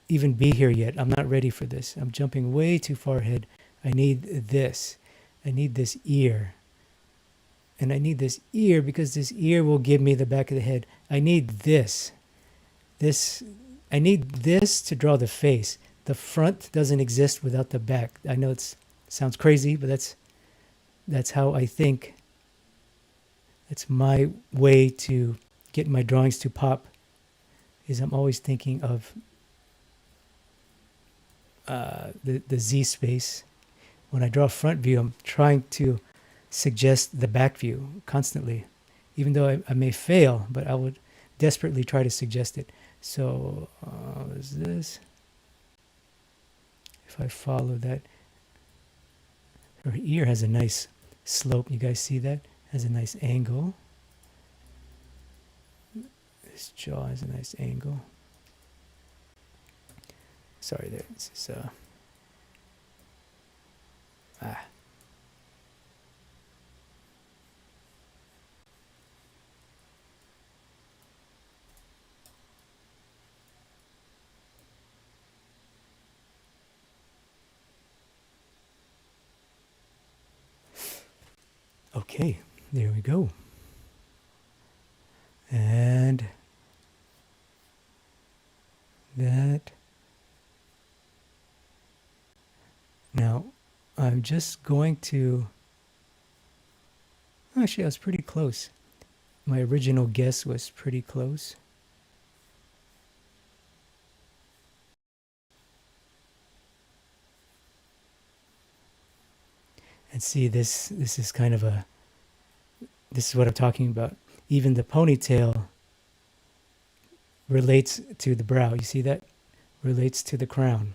even be here yet. I'm not ready for this. I'm jumping way too far ahead. I need this. I need this ear. And I need this ear because this ear will give me the back of the head. I need this. I need this to draw the face. The front doesn't exist without the back. I know it sounds crazy, but that's how I think. It's my way to get my drawings to pop. Is I'm always thinking of the Z space. When I draw a front view, I'm trying to suggest the back view constantly. Even though I may fail, but I would desperately try to suggest it. So, is this? If I follow that, her ear has a nice slope. You guys see that? Has a nice angle. This jaw has a nice angle. Sorry, there. This is Okay, there we go. And that. Now, I'm just going to. Actually, I was pretty close. My original guess was pretty close. And see, this is kind of this is what I'm talking about. Even the ponytail relates to the brow. You see that? Relates to the crown.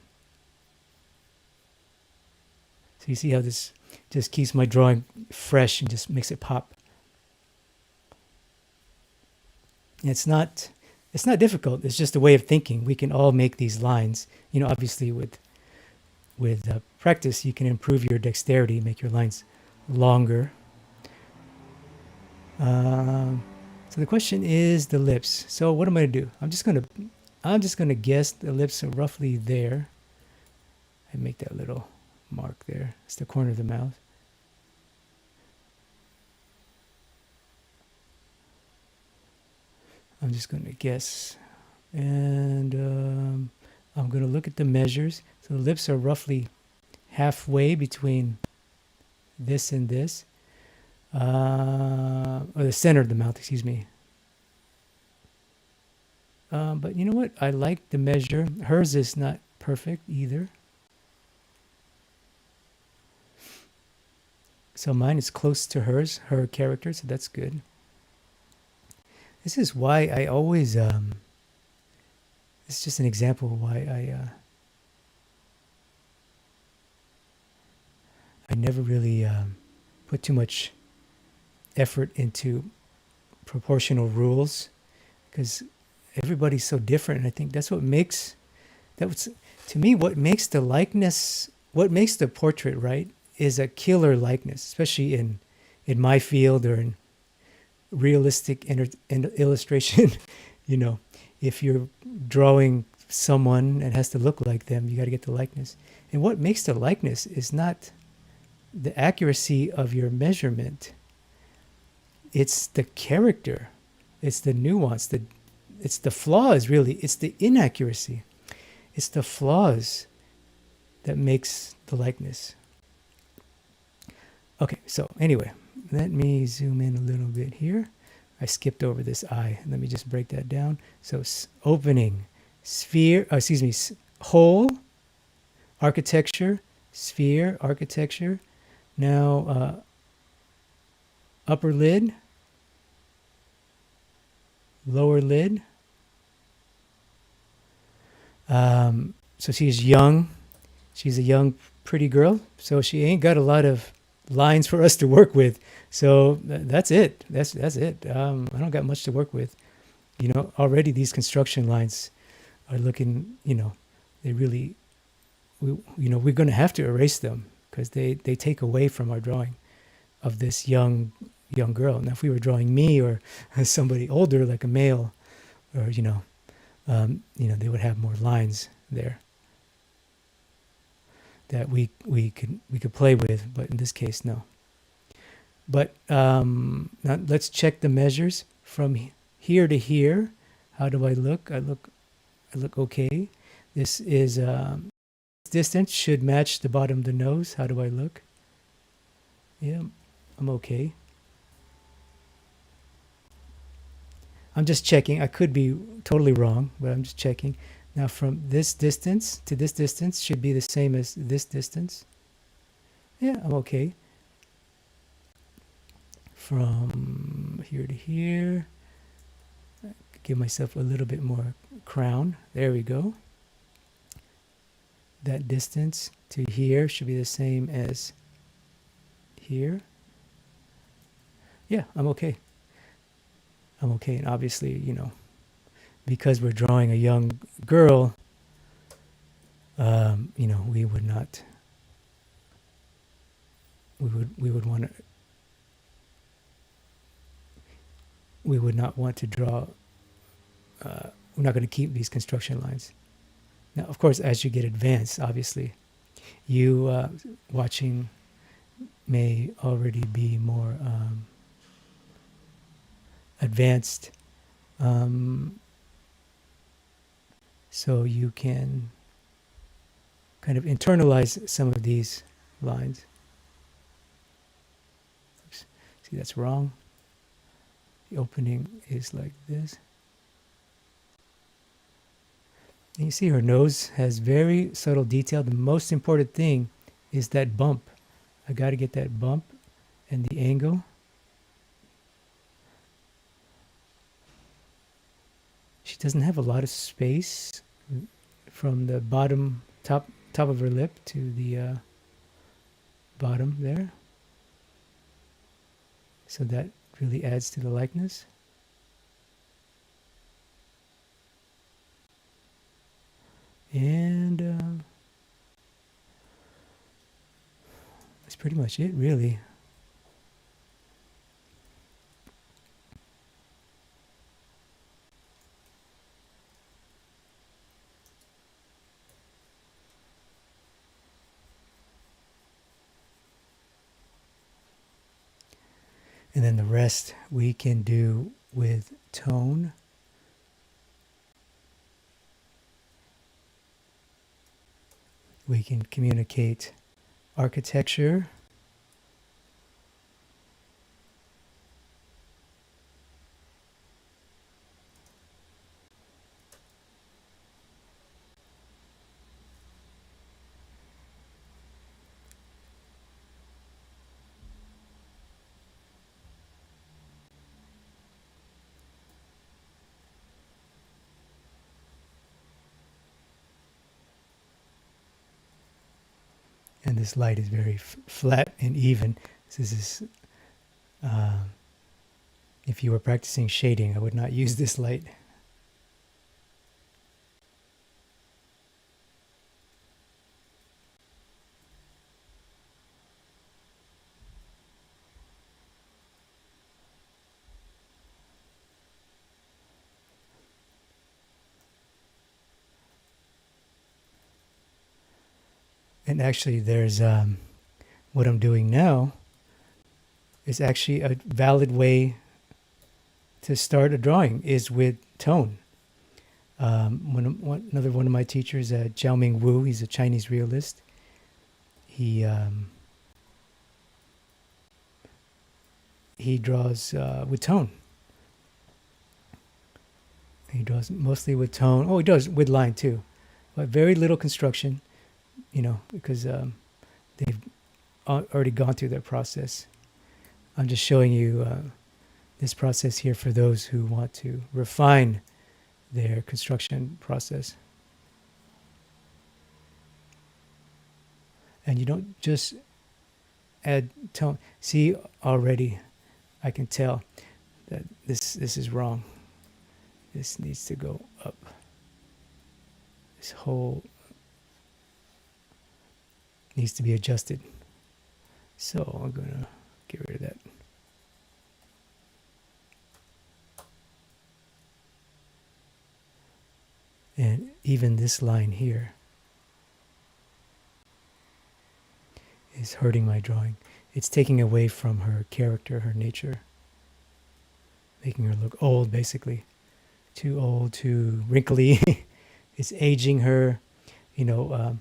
So you see how this just keeps my drawing fresh and just makes it pop. And it's not difficult. It's just a way of thinking. We can all make these lines. You know, obviously with practice, you can improve your dexterity, make your lines longer. So the question is the lips. So what am I gonna do? I'm just gonna guess the lips are roughly there. I make that little mark there. It's the corner of the mouth. I'm just gonna guess, and I'm gonna look at the measures. So the lips are roughly halfway between this and this. Or the center of the mouth, excuse me. But you know what? I like the measure. Hers is not perfect either. So mine is close to hers, her character, so that's good. This is why I always, it's just an example of why I never really put too much effort into proportional rules, because everybody's so different. And I think that's what makes to me what makes the likeness, what makes the portrait right, is a killer likeness, especially in my field or in realistic illustration. You know, if you're drawing someone and has to look like them, you got to get the likeness. And what makes the likeness is not the accuracy of your measurement. It's the character, it's the nuance, it's the flaws, really. It's the inaccuracy. It's the flaws that makes the likeness. Okay, so anyway, let me zoom in a little bit here. I skipped over this eye. Let me just break that down. So opening, sphere, hole, architecture, sphere, architecture. Now upper lid, lower lid. So she's young. She's a young, pretty girl. So she ain't got a lot of lines for us to work with. So that's it. That's it. I don't got much to work with. You know, already these construction lines are looking, you know, they really, we're going to have to erase them because they take away from our drawing of this young girl. Now, if we were drawing me or somebody older, like a male, or they would have more lines there that we could play with. But in this case, no. But now let's check the measures from here to here. How do I look? I look okay. This is distance should match the bottom of the nose. How do I look? Yeah, I'm okay. I'm just checking. I could be totally wrong, but I'm just checking. Now from this distance to this distance should be the same as this distance. Yeah, I'm okay. From here to here, give myself a little bit more crown. There we go. That distance to here should be the same as here. Yeah, I'm okay. I'm okay. And obviously, because we're drawing a young girl, we would not, we would want to, we would not want to draw, we're not going to keep these construction lines. Now, of course, as you get advanced, obviously, you watching may already be more advanced. So you can kind of internalize some of these lines. Oops. See, that's wrong. The opening is like this. And you see her nose has very subtle detail. The most important thing is that bump. I got to get that bump and the angle. She doesn't have a lot of space from the bottom top of her lip to the bottom there. So that really adds to the likeness. And that's pretty much it, really. And then the rest we can do with tone. We can communicate architecture. And this light is very flat and even. This is, if you were practicing shading, I would not use this light. And actually, there's what I'm doing now is actually a valid way to start a drawing is with tone. Another one of my teachers, Jiaoming Wu, he's a Chinese realist. He draws with tone. He draws mostly with tone. Oh, he does with line too, but very little construction. You know, because they've already gone through that process. I'm just showing you this process here for those who want to refine their construction process. And you don't just add tone. See, already I can tell that this is wrong. This needs to go up. This whole needs to be adjusted. So I'm gonna get rid of that. And even this line here is hurting my drawing. It's taking away from her character, her nature, making her look old, basically. Too old, too wrinkly. It's aging her, you know,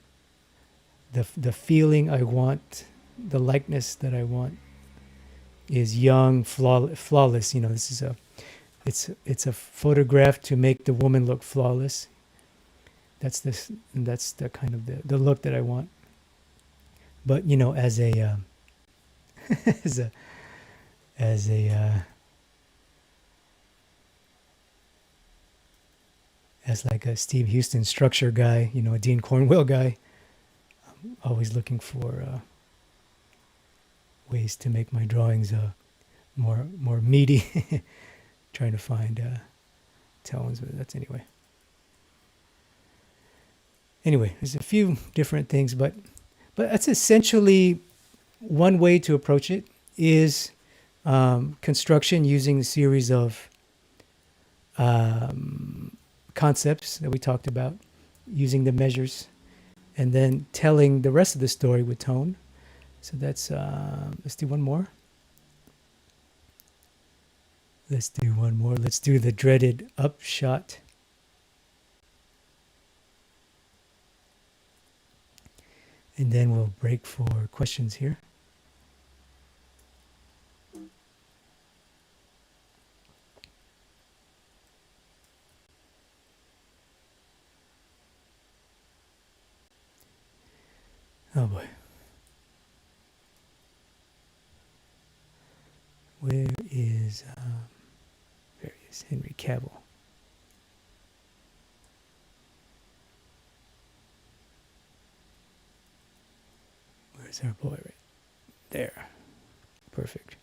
the feeling I want, the likeness that I want is young, flawless. You know, this is it's a photograph to make the woman look flawless. That's the kind of the look that I want. But you know, as a as like a Steve Huston structure guy, you know, a Dean Cornwell guy, I'm always looking for ways to make my drawings more meaty. Trying to find tones, but that's anyway. Anyway, there's a few different things, but that's essentially one way to approach it is construction using a series of concepts that we talked about, using the measures, and then telling the rest of the story with tone. So that's, let's do one more. Let's do one more. Let's do the dreaded upshot. And then we'll break for questions here. Oh boy. Where is Henry Cavill? There's our boy right there. Perfect.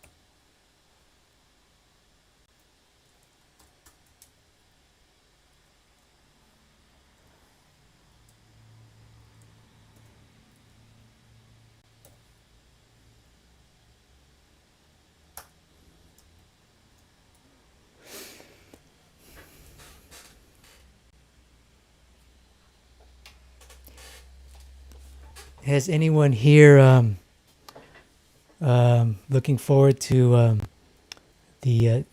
Has anyone here looking forward to the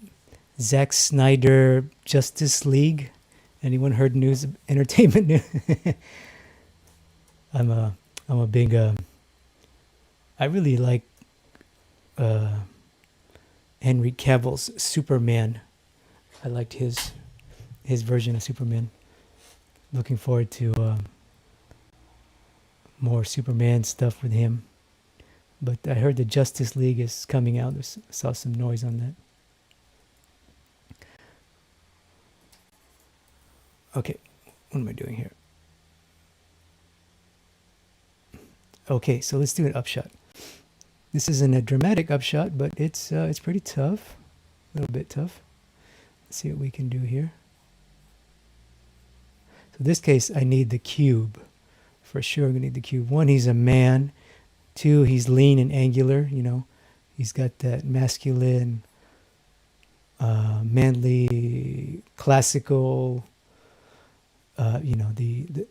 Zack Snyder Justice League? Anyone heard news, entertainment news? I'm a big. I really like Henry Cavill's Superman. I liked his version of Superman. Looking forward to more Superman stuff with him. But I heard the Justice League is coming out. I saw some noise on that. Okay, what am I doing here? Okay, so let's do an upshot. This isn't a dramatic upshot, but it's pretty tough. A little bit tough. Let's see what we can do here. So in this case, I need the cube. For sure, I'm going to need the cube. 1, he's a man. 2, he's lean and angular, you know. He's got that masculine, manly, classical, you know, the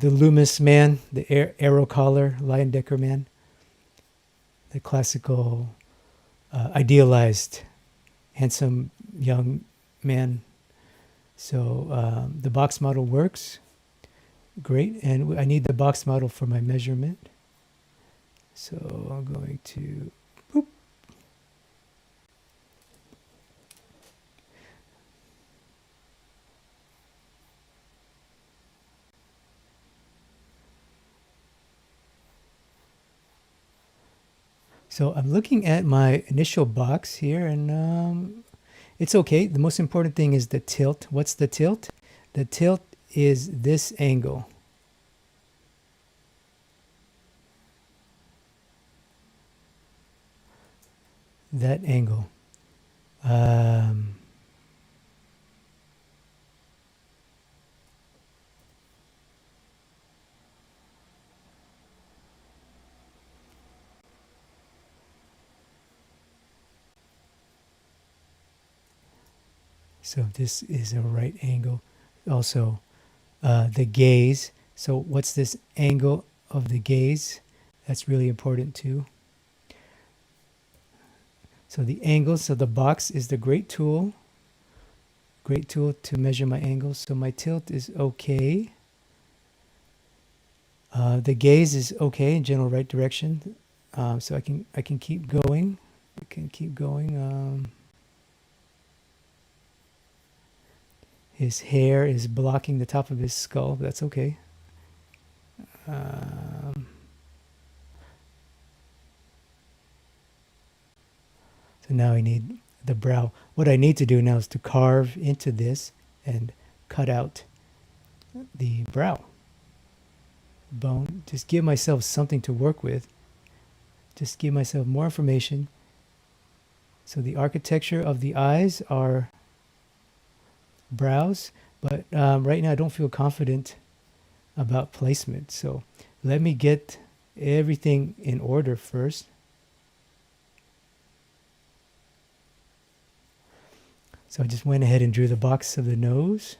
Loomis man, the arrow collar, Lion Decker man. The classical, idealized, handsome young man. So the box model works. Great. And I need the box model for my measurement. So I'm going to boop. So I'm looking at my initial box here, and it's okay. The most important thing is the tilt. What's the tilt? The tilt is this angle. That angle. So this is a right angle. Also, the gaze. So what's this angle of the gaze? That's really important too. So the angle, so the box is the great tool to measure my angles. So my tilt is okay. The gaze is okay in general right direction. So I can keep going. I can keep going. His hair is blocking the top of his skull. That's okay. So now I need the brow. What I need to do now is to carve into this and cut out the brow bone. Just give myself something to work with. Just give myself more information. So the architecture of the eyes are brows, but right now I don't feel confident about placement. So let me get everything in order first. So I just went ahead and drew the box of the nose.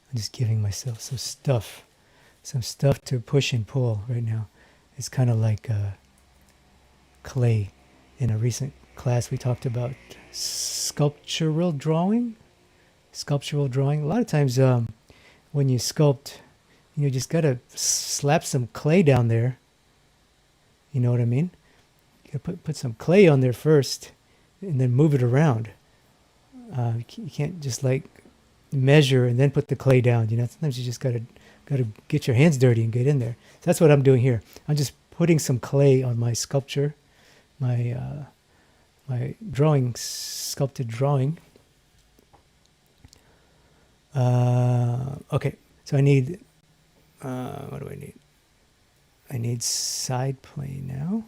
I'm just giving myself some stuff to push and pull right now. It's kind of like clay. In a recent class, we talked about sculptural drawing. A lot of times when you sculpt, you just got to slap some clay down there. You know what I mean? You got to put some clay on there first and then move it around. You can't just like measure and then put the clay down. Sometimes you just got to got to get your hands dirty and get in there. So that's what I'm doing here. I'm just putting some clay on my sculpture, my my drawing, sculpted drawing. Okay, so I need, what do I need? I need side plane now.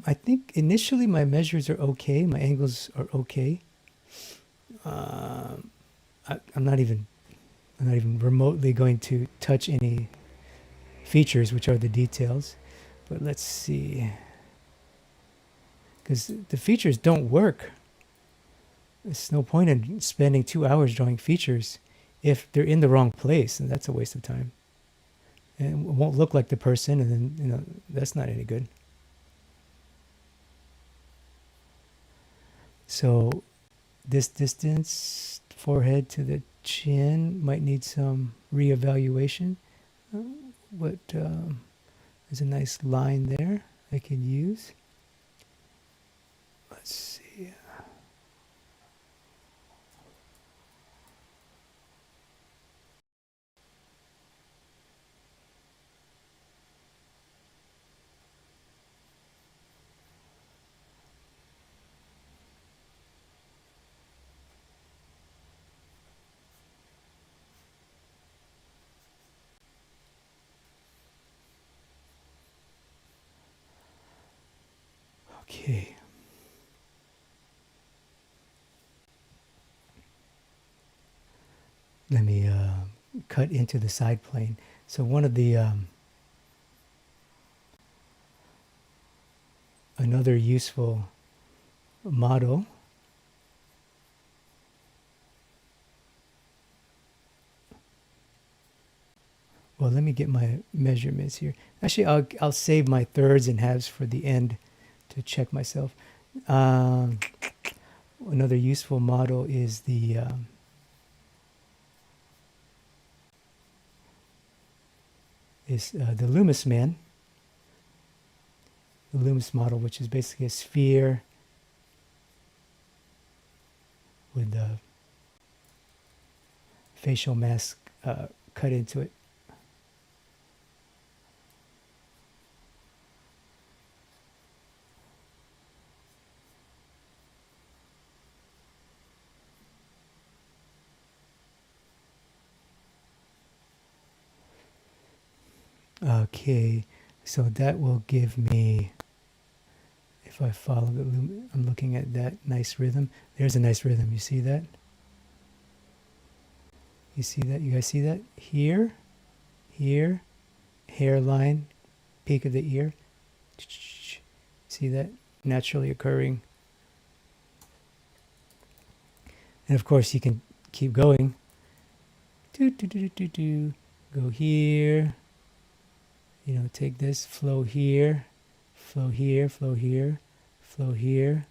I think initially my measures are okay. My angles are okay. I'm not even remotely going to touch any features, which are the details. But let's see, because the features don't work. There's no point in spending 2 hours drawing features if they're in the wrong place, and that's a waste of time. And it won't look like the person, and then that's not any good. So this distance, forehead to the chin, might need some reevaluation. What there's a nice line there I can use. Let's see. Okay. Let me cut into the side plane. So one of the another useful model well, let me get my measurements here. Actually, I'll save my thirds and halves for the end to check myself. Another useful model is the Loomis man, the Loomis model, which is basically a sphere with the facial mask cut into it. Okay, so that will give me, if I follow the loom, I'm looking at that nice rhythm. There's a nice rhythm. You see that? You see that? You guys see that? Here, here, hairline, peak of the ear. See that? Naturally occurring. And of course, you can keep going. Go here. Take this, flow here, flow here, flow here, flow here,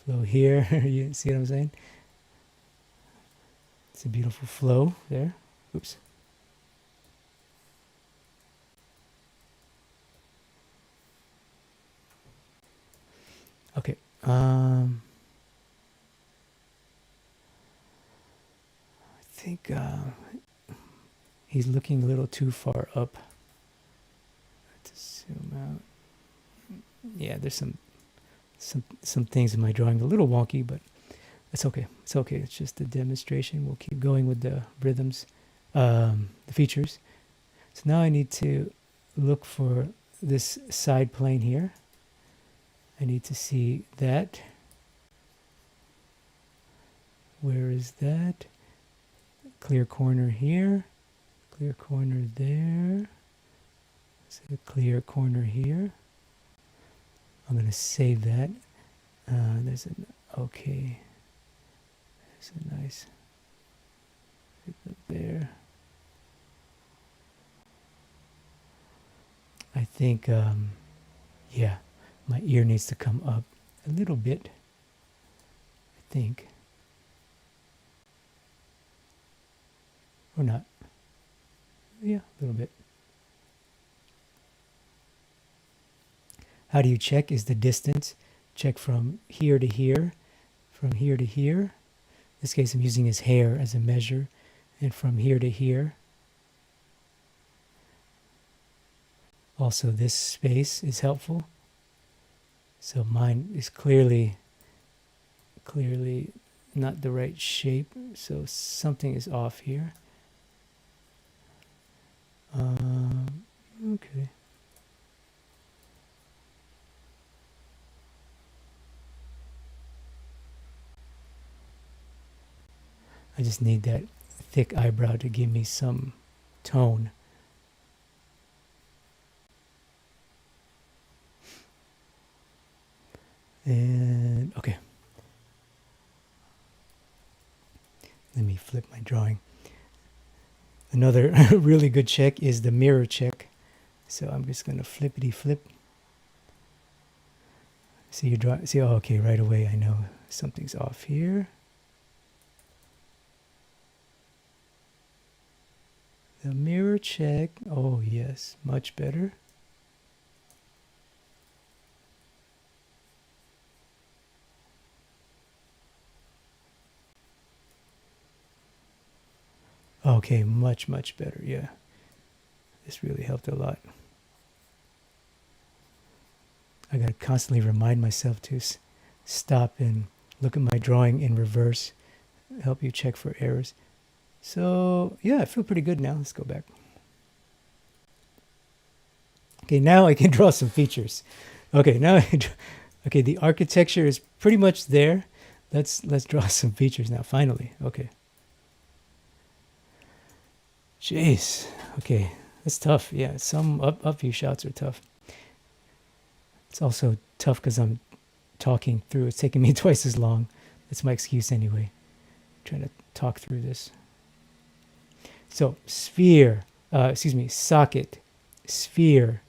flow here. You see what I'm saying? It's a beautiful flow there. Oops. Okay. I think he's looking a little too far up. Let's zoom out. Yeah, there's some things in my drawing a little wonky, but it's okay. It's okay. It's just a demonstration. We'll keep going with the rhythms, the features. So now I need to look for this side plane here. I need to see that. Where is that? Clear corner here. Clear corner there. So a clear corner here. I'm going to save that. There's an okay. There's a nice there. I think, yeah, my ear needs to come up a little bit. I think, or not. Yeah, a little bit. How do you check is the distance. Check from here to here, from here to here. In this case, I'm using his hair as a measure, and from here to here. Also, this space is helpful. So mine is clearly not the right shape. So something is off here. Okay. I just need that thick eyebrow to give me some tone. And okay. Let me flip my drawing. Another really good check is the mirror check. So I'm just going to flippity flip. See you draw. See, oh, okay, right away I know something's off here. The mirror check. Oh yes, much better. Okay, much better. Yeah, this really helped a lot. I gotta constantly remind myself to stop and look at my drawing in reverse. Help you check for errors. So yeah, I feel pretty good now. Let's go back. Okay, now I can draw some features. Okay, now okay, the architecture is pretty much there. Let's draw some features now. Finally, okay. Jeez. Okay, that's tough. Yeah, some up view shots are tough. It's also tough because I'm talking through. It's taking me twice as long. That's my excuse anyway. I'm trying to talk through this. So sphere, socket, sphere,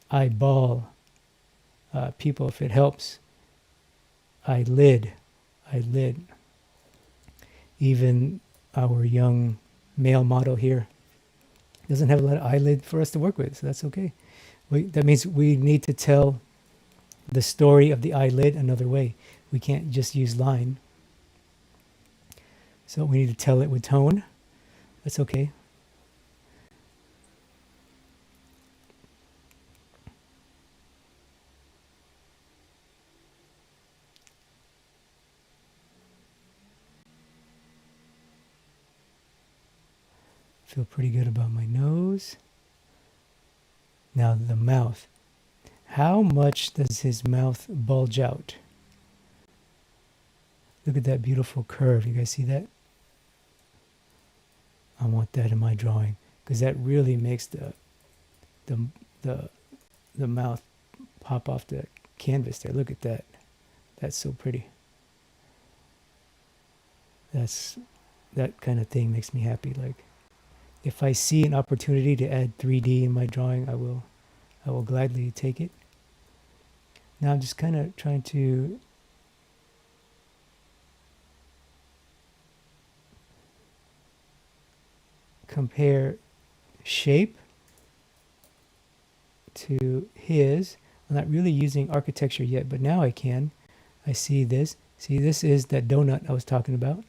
eyeball, people if it helps, eyelid. Even our young male model here doesn't have a lot of eyelid for us to work with, so that's okay. That means we need to tell the story of the eyelid another way. We can't just use line. So we need to tell it with tone. That's okay. Feel pretty good about my nose. Now the mouth. How much does his mouth bulge out? Look at that beautiful curve. You guys see that? I want that in my drawing because that really makes the mouth pop off the canvas there. Look at that. That's so pretty. That kind of thing makes me happy. Like if I see an opportunity to add 3D in my drawing, I will gladly take it. Now I'm just kind of trying to compare shape to his. I'm not really using architecture yet, but now I can. I see this. See, this is that donut I was talking about.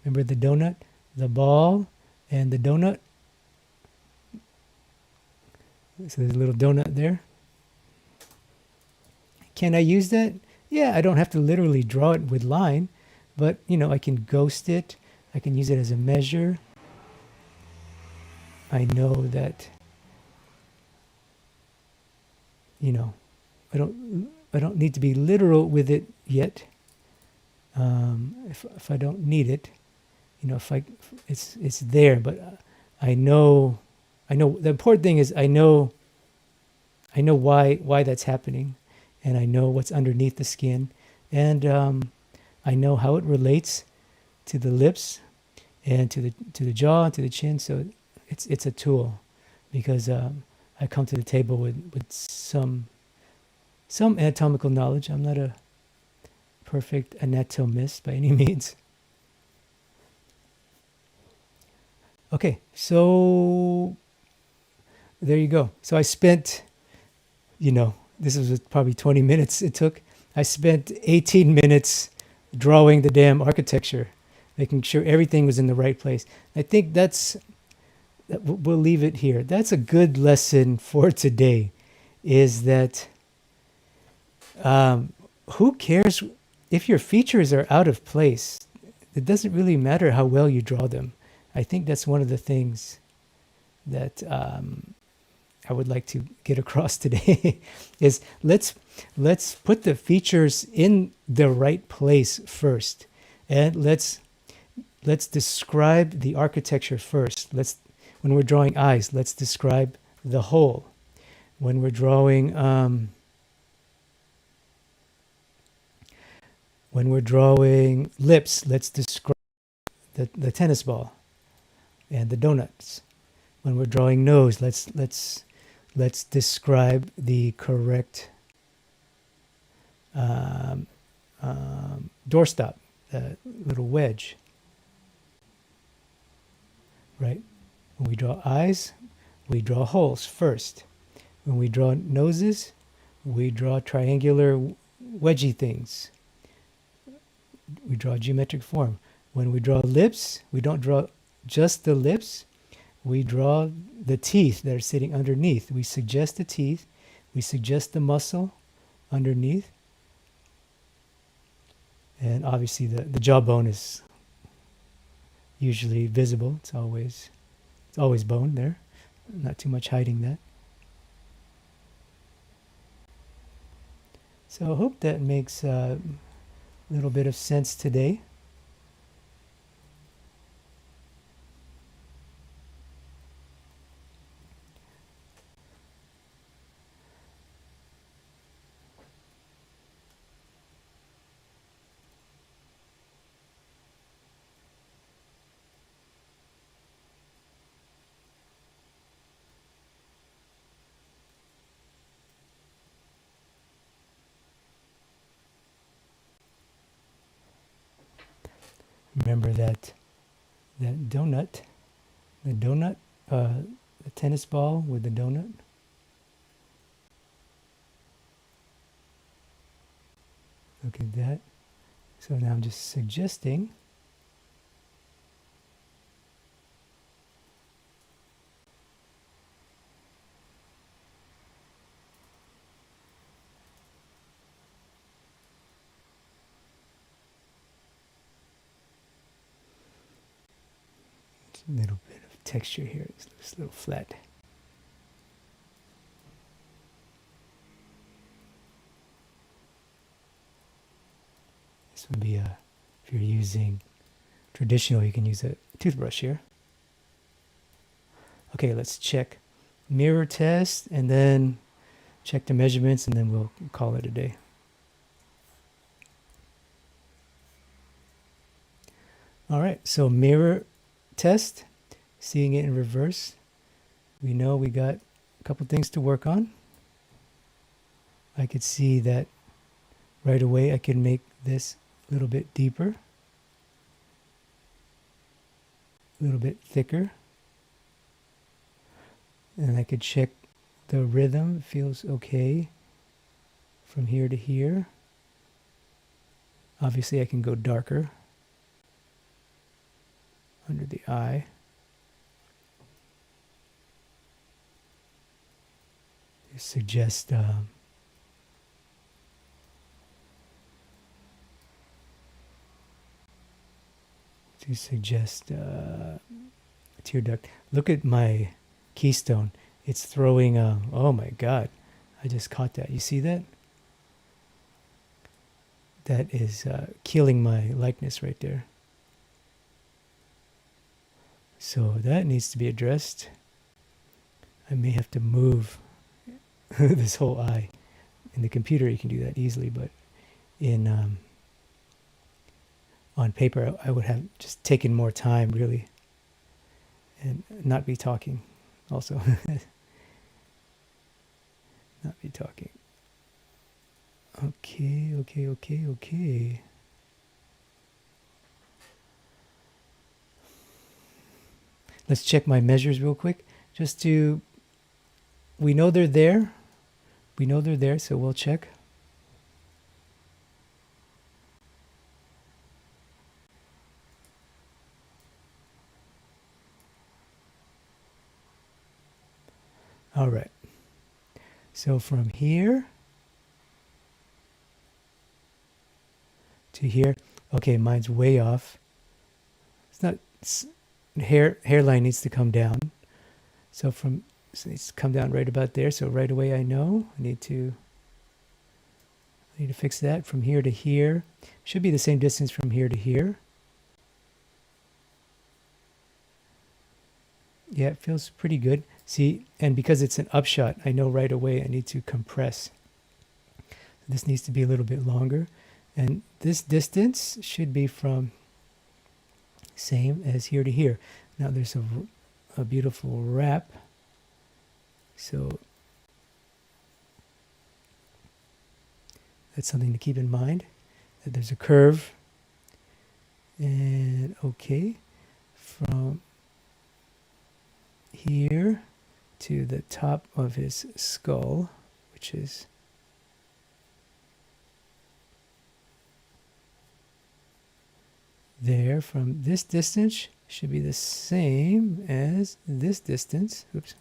Remember the donut? The ball and the donut. So there's a little donut there. Can I use that? Yeah, I don't have to literally draw it with line, but I can ghost it. I can use it as a measure. I know that I don't need to be literal with it yet. If I don't need it, it's there, but I know the important thing is I know why that's happening, and I know what's underneath the skin, and I know how it relates to the lips and to the jaw and to the chin. So it's a tool, because I come to the table with some anatomical knowledge. I'm not a perfect anatomist by any means. Okay, so there you go. So I spent you know, this was probably 20 minutes it took. I spent 18 minutes drawing the damn architecture, making sure everything was in the right place. I think we'll leave it here. That's a good lesson for today, is that who cares if your features are out of place? It doesn't really matter how well you draw them. I think that's one of the things that I would like to get across today is let's put the features in the right place first, and let's describe the architecture first. When we're drawing eyes, let's describe the whole. When we're drawing lips, let's describe the tennis ball and the donuts. When we're drawing nose, let's describe the correct doorstop, the little wedge, right? When we draw eyes, we draw holes first. When we draw noses, we draw triangular wedgy things. We draw geometric form. When we draw lips, we don't draw just the lips. We draw the teeth that are sitting underneath. We suggest the teeth. We suggest the muscle underneath. And obviously the jawbone is usually visible. It's always bone there. Not too much hiding that. So I hope that makes a little bit of sense today. Remember that donut, the tennis ball with the donut. Look at that. So now I'm just suggesting a little bit of texture here. It's a little flat. This would be if you're using traditional, you can use a toothbrush here. Okay, let's check mirror test and then check the measurements, and then we'll call it a day. All right, so mirror test, seeing it in reverse. We know we got a couple things to work on. I could see that right away. I can make this a little bit deeper, a little bit thicker. And I could check the rhythm. It feels okay from here to here. Obviously I can go darker under the eye. Suggest tear duct. Look at my keystone. It's throwing oh my god, I just caught that. You see that? That is killing my likeness right there. So that needs to be addressed. I may have to move this whole eye. In the computer you can do that easily, but in on paper I would have just taken more time really, and not be talking also. Not be talking. Okay. Let's check my measures real quick, we know they're there, we know they're there, so we'll check. All right. So from here to here, okay, mine's way off. It's not, hairline needs to come down. So it needs to come down right about there. So right away I know I need to fix that. From here to here should be the same distance from here to here. Yeah, it feels pretty good. See, and because it's an upshot, I know right away I need to compress. This needs to be a little bit longer. And this distance should be from same as here to here. Now there's a beautiful wrap. So that's something to keep in mind, that there's a curve. And okay, from here to the top of his skull, which is there, from this distance should be the same as this distance. Oops.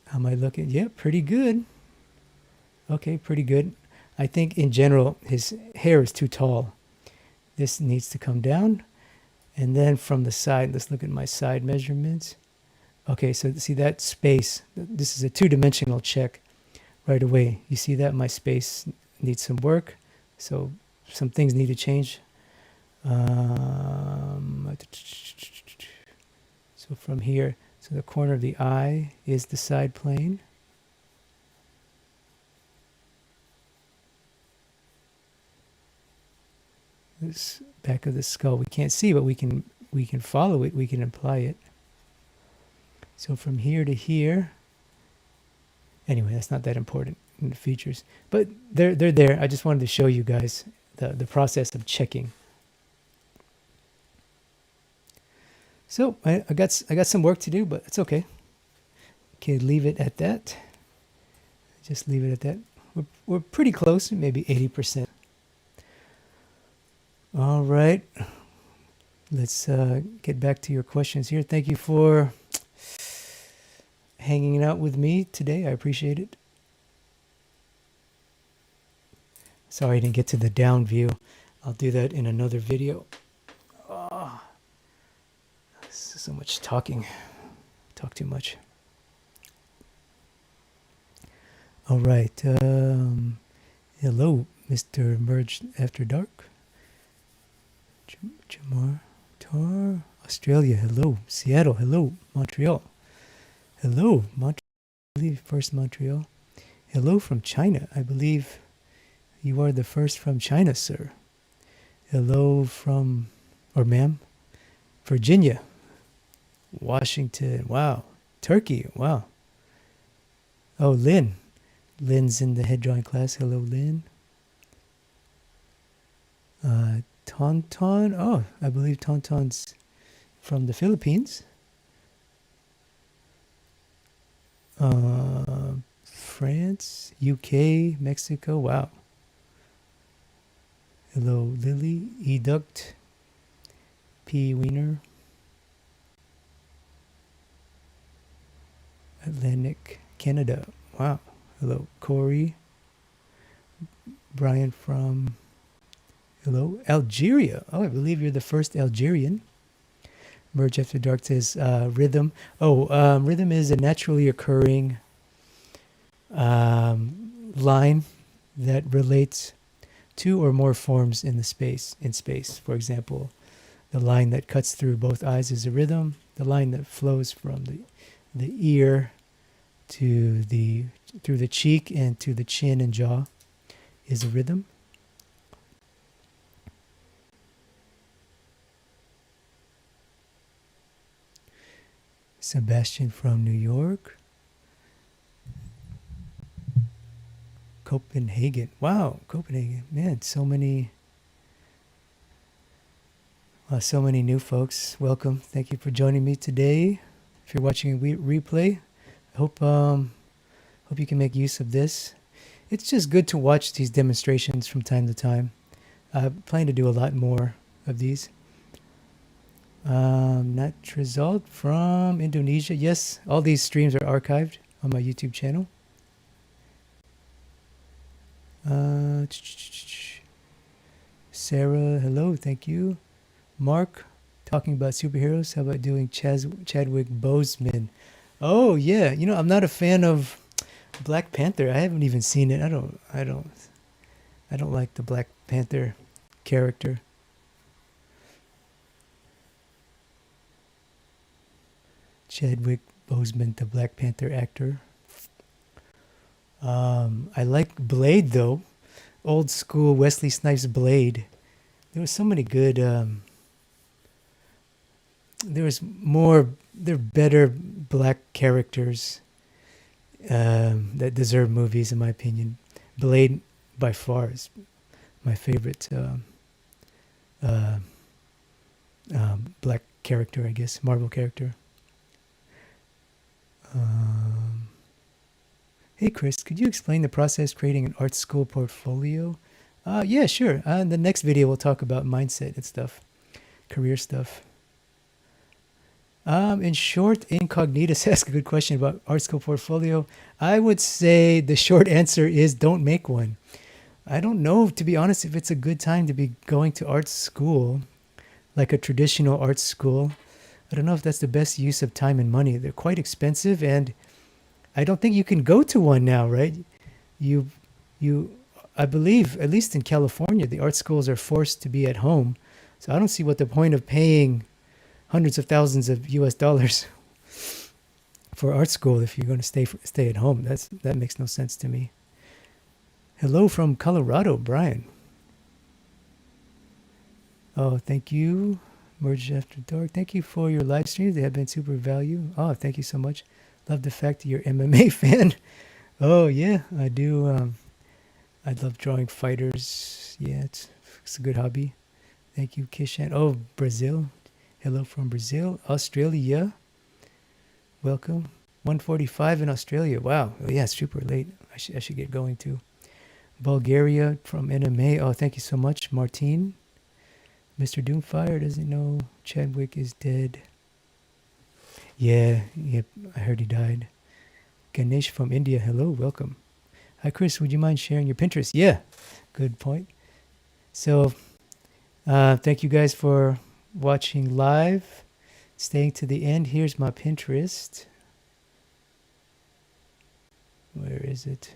How am I looking? Yeah, pretty good. Okay, pretty good. I think in general his hair is too tall. This needs to come down. And then from the side, let's look at my side measurements. Okay, so see that space, this is a two-dimensional check right away. You see that my space needs some work, so some things need to change. So from here, so the corner of the eye is the side plane. This back of the skull we can't see, but we can follow it, we can imply it. So from here to here, anyway, that's not that important in the features, but they're there. I just wanted to show you guys the process of checking. So I got some work to do, but it's okay. Okay, leave it at that. Just leave it at that. We're pretty close, maybe 80%. All right, let's get back to your questions here. Thank you for hanging out with me today. I appreciate it. Sorry I didn't get to the down view. I'll do that in another video. Oh, so much talking. Talk too much. All right. Hello, Mr. Merged After Dark. Jamar Tar, Australia. Hello, Seattle. Hello, Montreal. Hello, Montreal. I believe first Montreal. Hello from China. I believe you are the first from China, sir. Hello from, or ma'am, Virginia. Washington. Wow. Turkey. Wow. Oh, Lynn. Lynn's in the head drawing class. Hello, Lynn. Tauntaun. Oh, I believe Tauntaun's from the Philippines. France, UK, Mexico. Wow. Hello, Lily. Educt. P. Wiener. Atlantic Canada. Wow. Hello, Corey. Brian from, hello, Algeria. Oh, I believe you're the first Algerian. Merge After Dark says rhythm. Oh, rhythm is a naturally occurring line that relates two or more forms in space. For example, the line that cuts through both eyes is a rhythm. The line that flows from the ear to through the cheek and to the chin and jaw is a rhythm. Sebastian from New York. Copenhagen. Wow, Copenhagen. Man, so many So many new folks. Welcome. Thank you for joining me today. If you're watching a replay, I hope you can make use of this. It's just good to watch these demonstrations from time to time. I plan to do a lot more of these. Net result from Indonesia. Yes, all these streams are archived on my YouTube channel. Sarah, hello, thank you. Mark, talking about superheroes. How about doing Chadwick Boseman? Oh yeah, I'm not a fan of Black Panther. I haven't even seen it. I don't like the Black Panther character. Chadwick Boseman, the Black Panther actor. I like Blade though, old school Wesley Snipes Blade. There was so many good. There are better black characters that deserve movies, in my opinion. Blade, by far, is my favorite black character, I guess, Marvel character. Hey, Chris, could you explain the process creating an art school portfolio? Yeah, sure. In the next video, we'll talk about mindset and stuff, career stuff. In short, Incognitus asked a good question about art school portfolio. I would say the short answer is don't make one. I don't know, to be honest, if it's a good time to be going to art school, like a traditional art school. I don't know if that's the best use of time and money. They're quite expensive, and I don't think you can go to one now, right? I believe, at least in California, the art schools are forced to be at home. So I don't see what the point of paying hundreds of thousands of US dollars for art school if you're going to stay at home. That makes no sense to me. Hello from Colorado, Brian. Oh, thank you. Merge After Dark. Thank you for your live streams. They have been super value. Oh, thank you so much. Love the fact that you're MMA fan. Oh yeah, I do. I love drawing fighters. Yeah, it's a good hobby. Thank you, Kishan. Oh, Brazil. Hello from Brazil. Australia. Welcome. 1:45 in Australia. Wow. Oh, yeah, it's super late. I should get going too. Bulgaria from NMA. Oh, thank you so much, Martine. Mr. Doomfire doesn't know Chadwick is dead. Yeah, yep, I heard he died. Ganesh from India. Hello, welcome. Hi, Chris. Would you mind sharing your Pinterest? Yeah, good point. So, thank you guys for watching live, staying to the end. Here's my Pinterest. Where is it?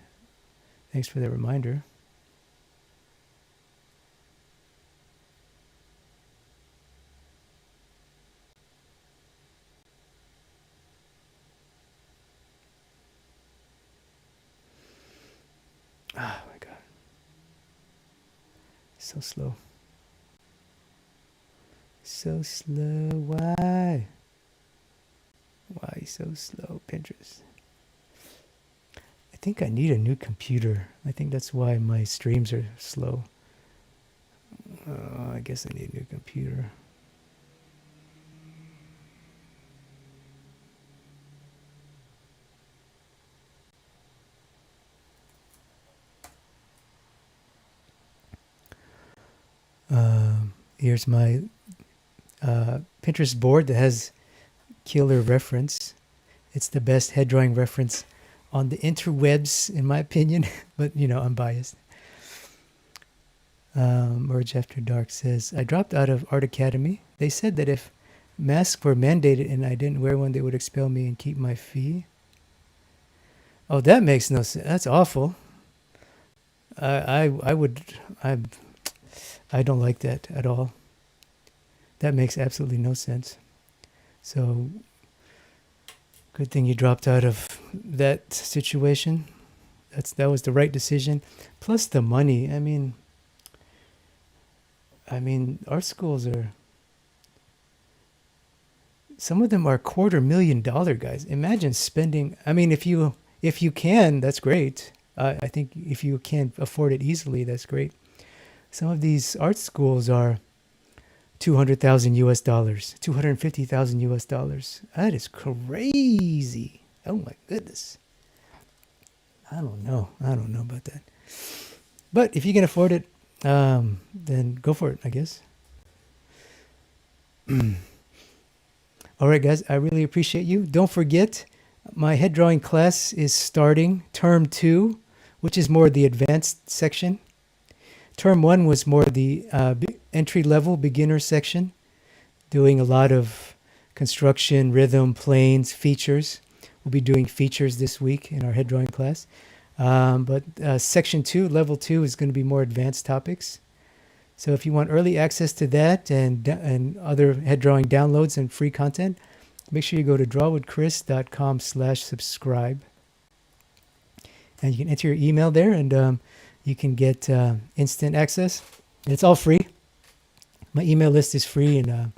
Thanks for the reminder. Oh my God. So slow. So slow. Why? Why so slow, Pinterest? I think I need a new computer. I think that's why my streams are slow. I guess I need a new computer. Here's my Pinterest board that has killer reference. It's the best head drawing reference on the interwebs, in my opinion, but I'm biased. Merge After Dark says, I dropped out of Art Academy. They said that if masks were mandated and I didn't wear one, they would expel me and keep my fee. Oh, that makes no sense. That's awful. I don't like that at all. That makes absolutely no sense. So, good thing you dropped out of that situation. That was the right decision. Plus the money. I mean, art schools are. Some of them are $250,000, guys. Imagine spending. I mean, if you can, that's great. I think if you can afford it easily, that's great. Some of these art schools are 200,000 US dollars, 250,000 US dollars. That is crazy. Oh my goodness. I don't know. I don't know about that. But if you can afford it, then go for it, I guess. All right, guys, I really appreciate you. Don't forget, my head drawing class is starting term 2, which is more the advanced section. Term 1 was more the entry-level beginner section, doing a lot of construction, rhythm, planes, features. We'll be doing features this week in our head drawing class. But section 2, level 2, is going to be more advanced topics. So if you want early access to that and other head drawing downloads and free content, make sure you go to drawwithchris.com/subscribe. And you can enter your email there, and you can get instant access. It's all free. My email list is free, and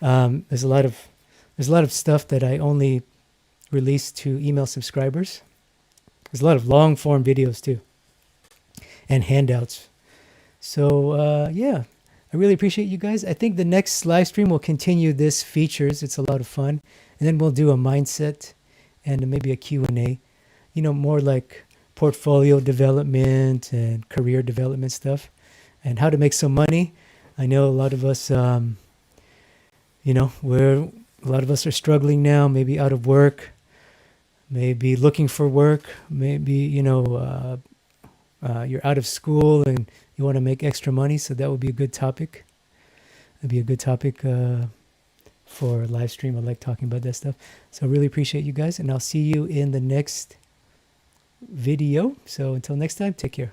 there's a lot of stuff that I only release to email subscribers. There's a lot of long form videos too, and handouts. So yeah, I really appreciate you guys. I think the next live stream will continue this features. It's a lot of fun, and then we'll do a mindset and maybe a Q&A. You know, more like portfolio development and career development stuff, and how to make some money. I know a lot of us, a lot of us are struggling now, maybe out of work, maybe looking for work, maybe, you're out of school and you want to make extra money. So that would be a good topic. It'd be a good topic for a live stream. I like talking about that stuff. So I really appreciate you guys, and I'll see you in the next video. So until next time, take care.